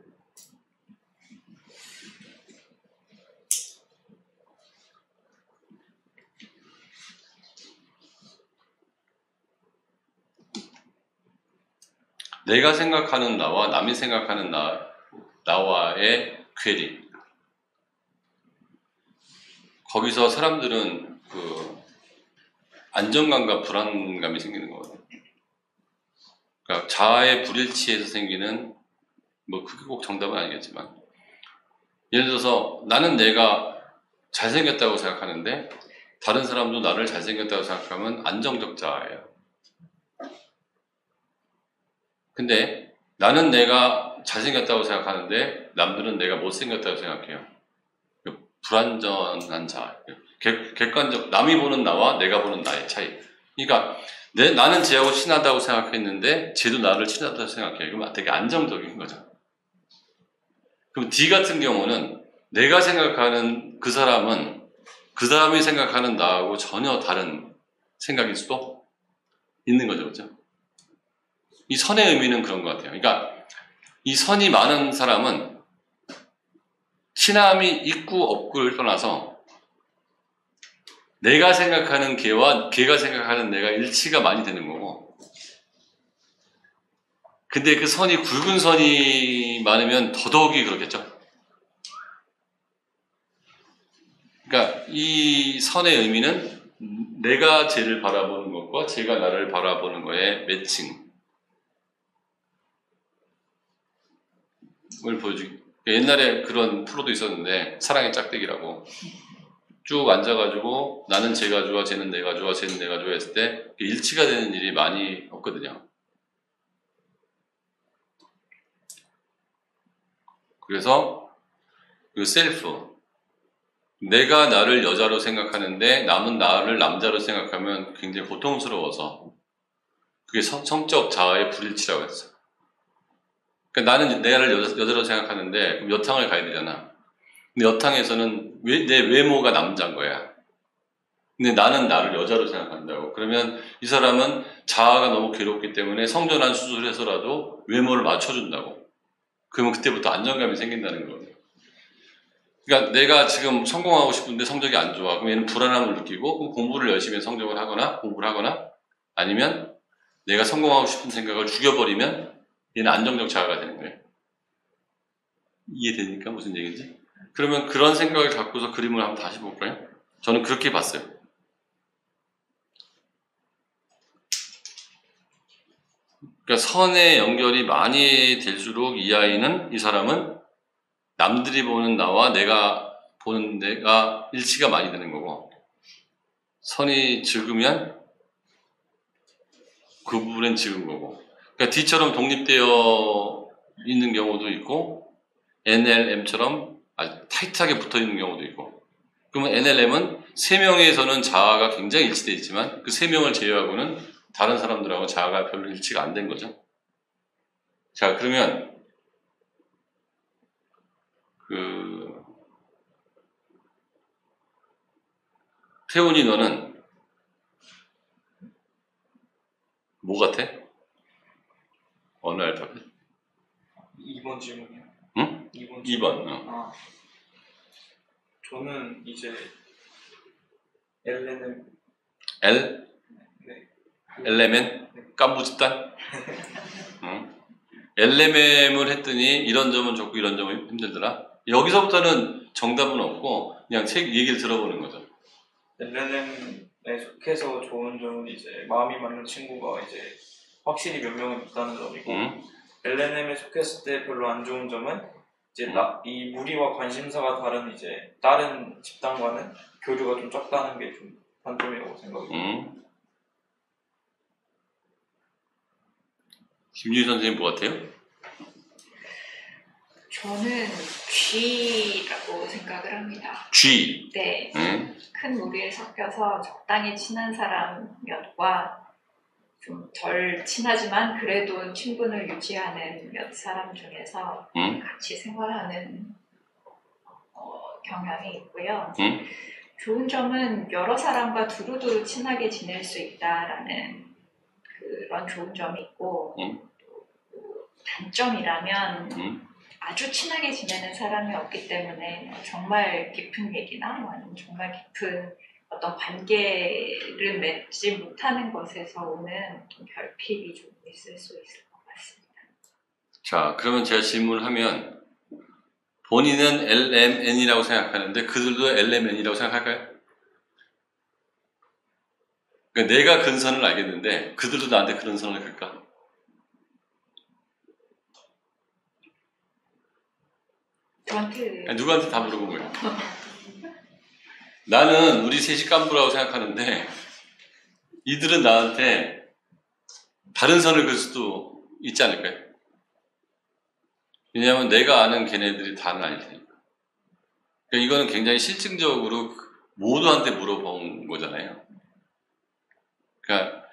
내가 생각하는 나와 남이 생각하는 나와의 괴리. 거기서 사람들은 그 안정감과 불안감이 생기는 거거든요. 그러니까 자아의 불일치에서 생기는, 뭐 그게 꼭 정답은 아니겠지만, 예를 들어서 나는 내가 잘생겼다고 생각하는데 다른 사람도 나를 잘생겼다고 생각하면 안정적 자아예요. 근데 나는 내가 잘생겼다고 생각하는데 남들은 내가 못생겼다고 생각해요. 불완전한 자아. 객관적, 남이 보는 나와 내가 보는 나의 차이. 그러니까 나는 쟤하고 친하다고 생각했는데 쟤도 나를 친하다고 생각해요. 그럼 되게 안정적인 거죠. 그럼 D 같은 경우는 내가 생각하는 그 사람은 그 사람이 생각하는 나하고 전혀 다른 생각일 수도 있는 거죠. 그렇죠? 이 선의 의미는 그런 것 같아요. 그러니까 이 선이 많은 사람은 친함이 있고 없고를 떠나서 내가 생각하는 걔와 걔가 생각하는 내가 일치가 많이 되는 거고, 근데 그 선이 굵은 선이 많으면 더더욱이 그렇겠죠. 그러니까 이 선의 의미는 내가 쟤를 바라보는 것과 쟤가 나를 바라보는 거의 매칭. 을 보여주기. 옛날에 그런 프로도 있었는데, 사랑의 짝대기라고. 쭉 앉아가지고, 나는 쟤가 좋아, 쟤는 내가 좋아, 쟤는 내가 좋아 했을 때, 일치가 되는 일이 많이 없거든요. 그래서, 그 셀프. 내가 나를 여자로 생각하는데, 남은 나를 남자로 생각하면 굉장히 고통스러워서, 그게 성적 자아의 불일치라고 했어요. 그러니까 나는 내가를 여자로 생각하는데 그럼 여탕을 가야 되잖아. 근데 여탕에서는 내 외모가 남자인 거야. 근데 나는 나를 여자로 생각한다고. 그러면 이 사람은 자아가 너무 괴롭기 때문에 성전환 수술을 해서라도 외모를 맞춰준다고. 그러면 그때부터 안정감이 생긴다는 거거든요. 그러니까 내가 지금 성공하고 싶은데 성적이 안 좋아. 그럼 얘는 불안함을 느끼고 그럼 공부를 열심히 해서 성적을 하거나 공부를 하거나, 아니면 내가 성공하고 싶은 생각을 죽여버리면 얘는 안정적 자아가 되는 거예요. 이해되니까 무슨 얘기인지? 그러면 그런 생각을 갖고서 그림을 한번 다시 볼까요? 저는 그렇게 봤어요. 그러니까 선의 연결이 많이 될수록 이 사람은 남들이 보는 나와 내가 보는 내가 일치가 많이 되는 거고, 선이 적으면 그 부분은 적은 거고. 그러니까 D처럼 독립되어 있는 경우도 있고 NLM처럼 아주 타이트하게 붙어 있는 경우도 있고. 그러면 NLM은 3명에서는 자아가 굉장히 일치되어 있지만 그 3명을 제외하고는 다른 사람들하고 자아가 별로 일치가 안 된 거죠. 자, 그러면 태훈이 너는 뭐 같아? 어느 알파벳? 2번 질문이요. 응? 2번. 아, 저는 이제 LNM. L? 네. LMN? 깐부 집단? 응? LMM을 했더니 이런 점은 좋고 이런 점은 힘들더라. 여기서부터는 정답은 없고 그냥 책 얘기를 들어보는 거죠. LNM에 속해서 좋은 점은 이제 마음이 맞는 친구가 이제 확실히 몇 명은 있다는 점이고, LNM에 속했을 때 별로 안 좋은 점은 이제 이 무리와 관심사가 다른 이제 다른 집단과는 교류가 좀 적다는 게 좀 단점이라고 생각해요. 김유희 선생님 뭐 같아요? 저는 G라고 생각을 합니다. G. 네. 큰 무리에 섞여서 적당히 친한 사람 몇과 좀 덜 친하지만 그래도 친분을 유지하는 몇 사람 중에서 같이 생활하는 경향이 있고요. 좋은 점은 여러 사람과 두루두루 친하게 지낼 수 있다라는 그런 좋은 점이 있고, 단점이라면 아주 친하게 지내는 사람이 없기 때문에 정말 깊은 얘기나 아니면 정말 깊은 어떤 관계를 맺지 못하는 것에서 오는 결핍이 좀 있을 수 있을 것 같습니다. 자, 그러면 제가 질문을 하면 본인은 LMN이라고 생각하는데 그들도 LMN이라고 생각할까요? 그러니까 내가 근선을 알겠는데 그들도 나한테 그런 선을 걸까? 누구한테 다 물어본 거예요. 나는 우리 셋이 깐부라고 생각하는데 이들은 나한테 다른 선을 그을 수도 있지 않을까요? 왜냐하면 내가 아는 걔네들이 다는 아닐 테니까. 그러니까 이거는 굉장히 실증적으로 모두한테 물어본 거잖아요. 그러니까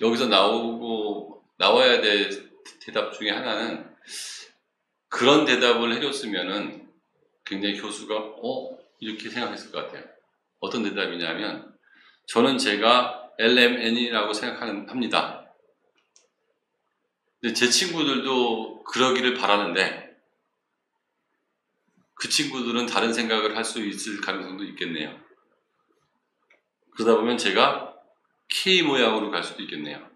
여기서 나와야 될 대답 중에 하나는 그런 대답을 해줬으면은 굉장히 교수가 이렇게 생각했을 것 같아요. 어떤 대답이냐면 저는 제가 LMN이라고 생각합니다. 근데 제 친구들도 그러기를 바라는데 그 친구들은 다른 생각을 할 수 있을 가능성도 있겠네요. 그러다 보면 제가 K 모양으로 갈 수도 있겠네요.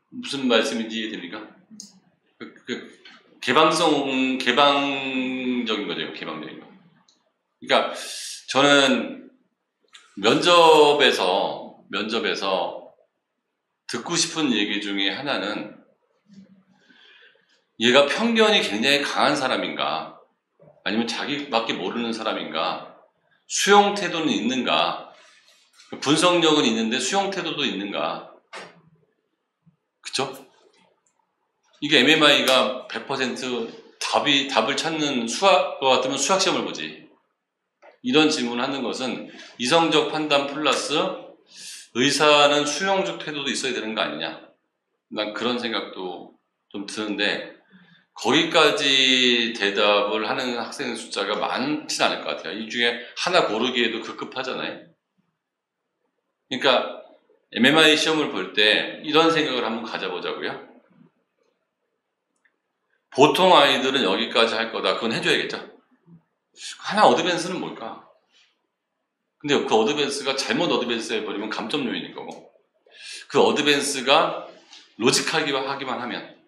무슨 말씀인지 이해됩니까? 개방적인 거죠. 개방적인 거. 그러니까 저는 면접에서 듣고 싶은 얘기 중에 하나는 얘가 편견이 굉장히 강한 사람인가 아니면 자기밖에 모르는 사람인가 수용 태도는 있는가 분석력은 있는데 수용 태도도 있는가 그쵸? 이게 MMI가 100% 답을 찾는 수학 같으면 수학 시험을 보지. 이런 질문을 하는 것은 이성적 판단 플러스 의사는 수용적 태도도 있어야 되는 거 아니냐. 난 그런 생각도 좀 드는데 거기까지 대답을 하는 학생 숫자가 많진 않을 것 같아요. 이 중에 하나 고르기에도 급급하잖아요. 그러니까 MMI 시험을 볼 때 이런 생각을 한번 가져보자고요. 보통 아이들은 여기까지 할 거다. 그건 해줘야겠죠. 하나 어드밴스는 뭘까? 근데 그 어드밴스가 잘못 어드밴스 해버리면 감점 요인인 거고 그 어드밴스가 로직하기만 하면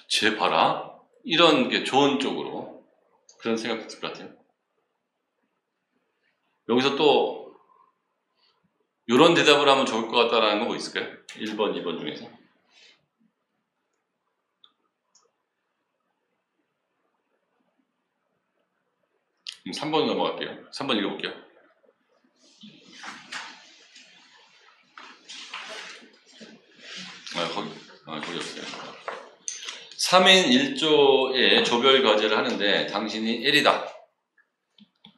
쟤 봐라? 이런 게 좋은 쪽으로 그런 생각도 들 것 같아요. 여기서 또 이런 대답을 하면 좋을 것 같다라는 거 뭐 있을까요? 1번, 2번 중에서. 3번 넘어갈게요. 3번 읽어볼게요. 거기 없어요. 3인 1조의 조별 과제를 하는데 당신이 L이다.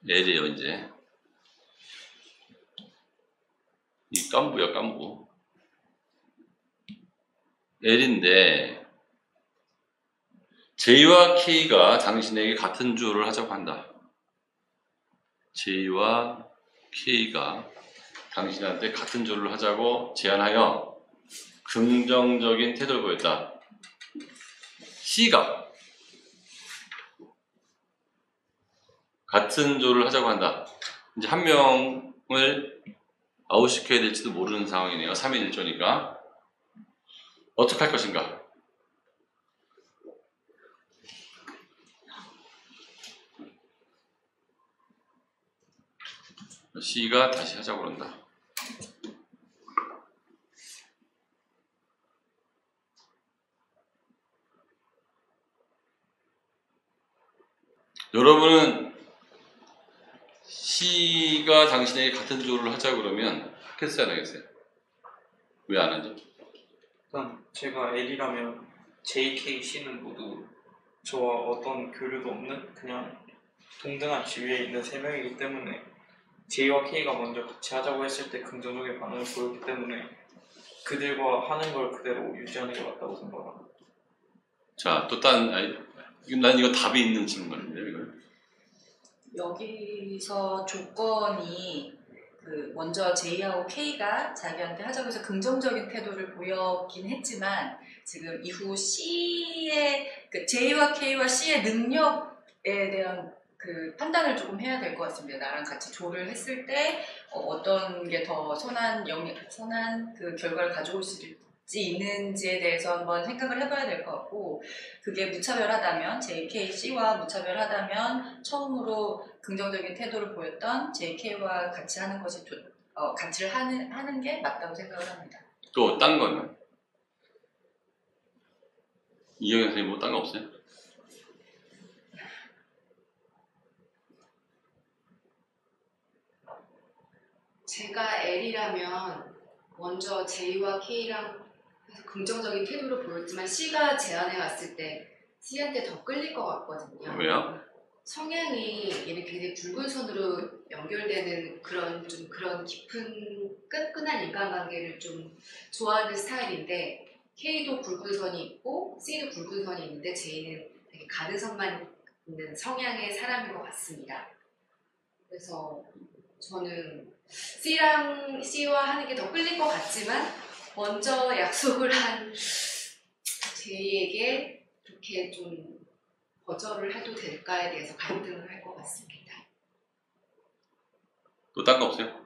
L이에요, 이제. 이 깐부야, 깐부. L인데 J와 K가 당신에게 같은 조를 하자고 한다. J와 K가 당신한테 같은 조를 하자고 제안하여 긍정적인 태도를 보였다. C가 같은 조를 하자고 한다. 이제 한 명을 아웃시켜야 될지도 모르는 상황이네요. 3인 1조니까. 어떻게 할 것인가? C가 다시 하자고 그런다. 여러분은 C가 당신에게 같은 조를 하자고 그러면 하겠어요, 안 하겠어요? 왜 안 하죠? 일단 제가 L이라면 J, K, C는 모두 저와 어떤 교류도 없는 그냥 동등한 지위에 있는 3명이기 때문에 J와 K가 먼저 같이 하자고 했을 때 긍정적인 반응을 보였기 때문에 그들과 하는 걸 그대로 유지하는 게 맞다고 생각합니다. 자, 또 난 이거 답이 있는 질문인데요, 이걸. 여기서 조건이 먼저 J하고 K가 자기한테 하자고 해서 긍정적인 태도를 보였긴 했지만 지금 이후 C의 J와 K와 C의 능력에 대한 판단을 조금 해야 될 것 같습니다. 나랑 같이 조를 했을 때 어떤 게 더 선한 결과를 가져올 수 있는지에 대해서 한번 생각을 해봐야 될 것 같고, 그게 무차별하다면 JK, C와 무차별하다면 처음으로 긍정적인 태도를 보였던 JK와 같이 하는 것이 같이를 하는 게 맞다고 생각을 합니다. 또 딴 거는? 이영애 선생님 뭐 딴 거 없어요? 제가 L이라면 먼저 J와 K랑 긍정적인 태도를 보였지만 C가 제안해 왔을 때 C한테 더 끌릴 것 같거든요. 왜요? 성향이 얘는 굉장히 붉은 선으로 연결되는 그런 깊은 끈끈한 인간관계를 좀 좋아하는 스타일인데, K도 굵은 선이 있고 C도 굵은 선이 있는데 J는 되게 가능성만 있는 성향의 사람인 것 같습니다. 그래서 저는 C와 하는 게 더 끌릴 것 같지만 먼저 약속을 한 J에게 그렇게 좀 거절을 해도 될까에 대해서 갈등을 할 것 같습니다. 또 딴 거 없어요?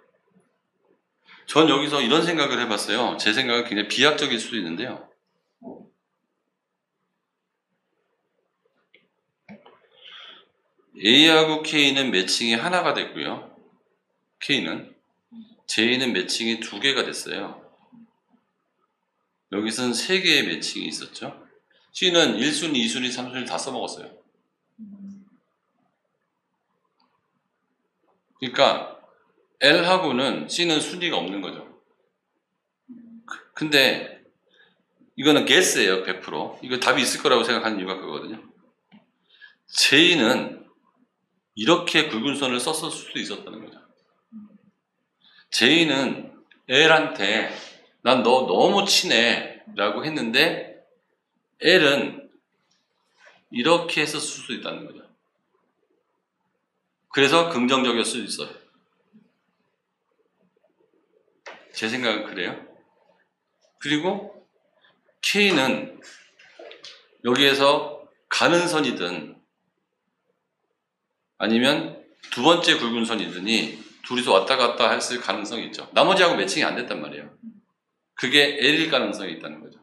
전 여기서 이런 생각을 해봤어요. 제 생각은 굉장히 비약적일 수도 있는데요. A하고 K는 매칭이 하나가 됐고요. J는 매칭이 2개가 됐어요. 여기서는 3개의 매칭이 있었죠. C는 1순위, 2순위, 3순위 다 써먹었어요. 그러니까 L하고는 C는 순위가 없는 거죠. 근데 이거는 guess예요. 100%. 이거 답이 있을 거라고 생각하는 이유가 그거거든요. J는 이렇게 굵은 선을 썼을 수도 있었다는 거죠. J는 L한테 난 너 너무 친해 라고 했는데 L은 이렇게 했을 수도 있다는 거죠. 그래서 긍정적일 수도 있어요. 제 생각은 그래요. 그리고 K는 여기에서 가는 선이든 아니면 두 번째 굵은 선이든이 둘이서 왔다 갔다 했을 가능성이 있죠. 나머지하고 매칭이 안 됐단 말이에요. 그게 L일 가능성이 있다는 거죠.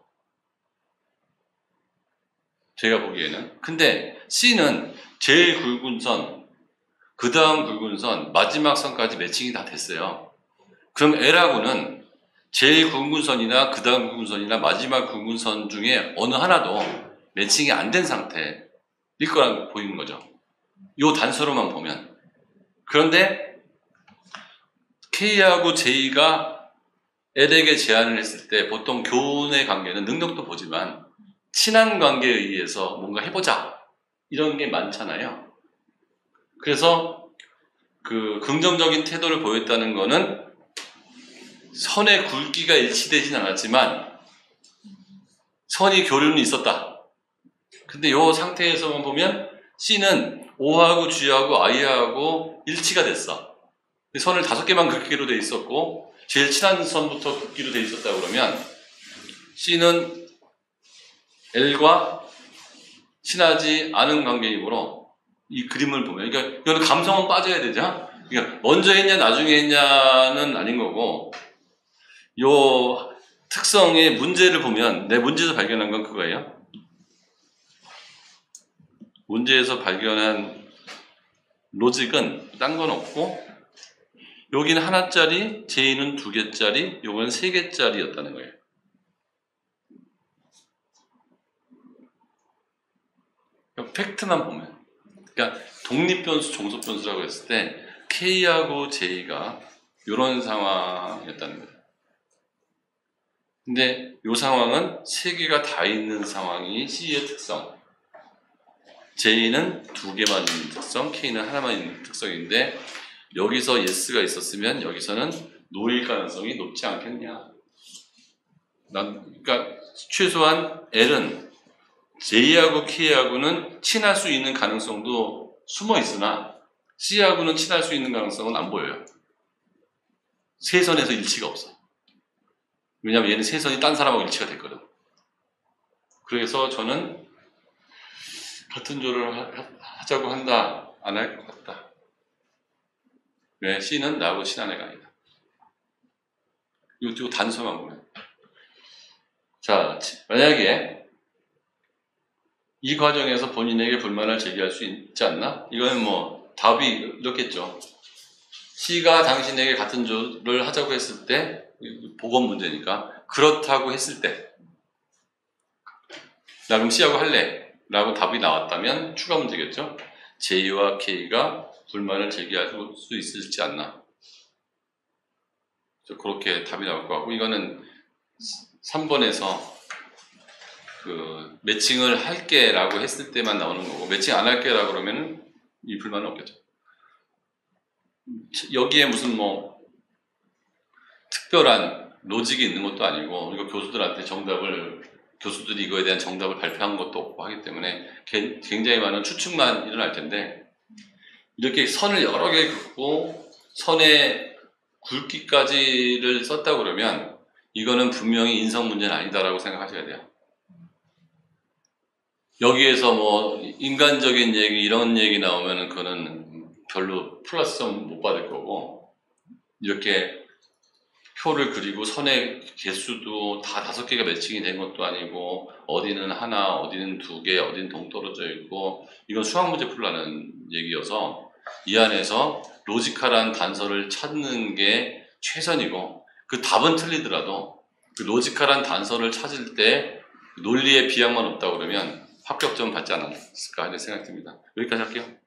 제가 보기에는. 근데 C는 제일 굵은 선, 그 다음 굵은 선, 마지막 선까지 매칭이 다 됐어요. 그럼 L하고는 제일 굵은 선이나 그 다음 굵은 선이나 마지막 굵은 선 중에 어느 하나도 매칭이 안 된 상태일 거라고 보이는 거죠. 요 단서로만 보면. 그런데 K하고 J가 L에게 제안을 했을 때 보통 교훈의 관계는 능력도 보지만 친한 관계에 의해서 뭔가 해보자 이런 게 많잖아요. 그래서 그 긍정적인 태도를 보였다는 거는 선의 굵기가 일치되진 않았지만 선이 교류는 있었다. 근데 이 상태에서만 보면 C는 O하고 G하고 I하고 일치가 됐어. 선을 5개만 긋기로 돼 있었고 제일 친한 선부터 긋기로 돼 있었다 그러면 C는 L과 친하지 않은 관계이므로 이 그림을 보면, 그러니까 이거는 감성은 빠져야 되죠. 그러니까 먼저 했냐 나중에 했냐는 아닌 거고, 요 특성의 문제를 보면 내 문제에서 발견한 건 그거예요. 문제에서 발견한 로직은 딴 건 없고, 여기는 하나짜리, J는 2개짜리, 요건 3개짜리였다는 거예요. 팩트만 보면, 그러니까 독립변수, 종속변수라고 했을 때 K하고 J가 이런 상황이었다는 거예요. 근데 이 상황은 3개가 다 있는 상황이 C의 특성, J는 2개만 있는 특성, K는 하나만 있는 특성인데 여기서 yes가 있었으면 여기서는 no일 가능성이 높지 않겠냐. 그러니까 최소한 L은 J하고 K하고는 친할 수 있는 가능성도 숨어 있으나 C하고는 친할 수 있는 가능성은 안 보여요. 세선에서 일치가 없어. 왜냐면 얘는 세선이 딴 사람하고 일치가 됐거든. 그래서 저는 같은 조를 하자고 한다. 안 할 것 같다. 왜? C는 나하고 친한 애가 아니다. 이거 단서만 보면. 자, 만약에 이 과정에서 본인에게 불만을 제기할 수 있지 않나? 이거는 뭐 답이 이렇겠죠. C가 당신에게 같은 조를 하자고 했을 때, 보건 문제니까 그렇다고 했을 때, 나 그럼 C하고 할래 라고 답이 나왔다면 추가 문제겠죠. J와 K가 불만을 제기할 수 있을지 않나. 그렇게 답이 나올 것 같고, 이거는 3번에서 그 매칭을 할게 라고 했을 때만 나오는 거고, 매칭 안 할게 라고 그러면 이 불만은 없겠죠. 여기에 무슨 뭐 특별한 로직이 있는 것도 아니고, 이거 교수들한테 교수들이 이거에 대한 정답을 발표한 것도 없고 하기 때문에 굉장히 많은 추측만 일어날 텐데, 이렇게 선을 여러 개 긋고 선의 굵기까지를 썼다 그러면 이거는 분명히 인성 문제는 아니다라고 생각하셔야 돼요. 여기에서 뭐 인간적인 얘기 이런 얘기 나오면은 그거는 별로 플러스점 못 받을 거고, 이렇게 표를 그리고 선의 개수도 다 5개가 매칭이 된 것도 아니고, 어디는 하나, 어디는 2개, 어디는 동떨어져 있고, 이건 수학 문제 풀라는 얘기여서 이 안에서 로지컬한 단서를 찾는 게 최선이고, 그 답은 틀리더라도 그 로지컬한 단서를 찾을 때 논리에 비약만 없다 그러면 합격점 받지 않았을까 하는 생각이 듭니다. 여기까지 할게요.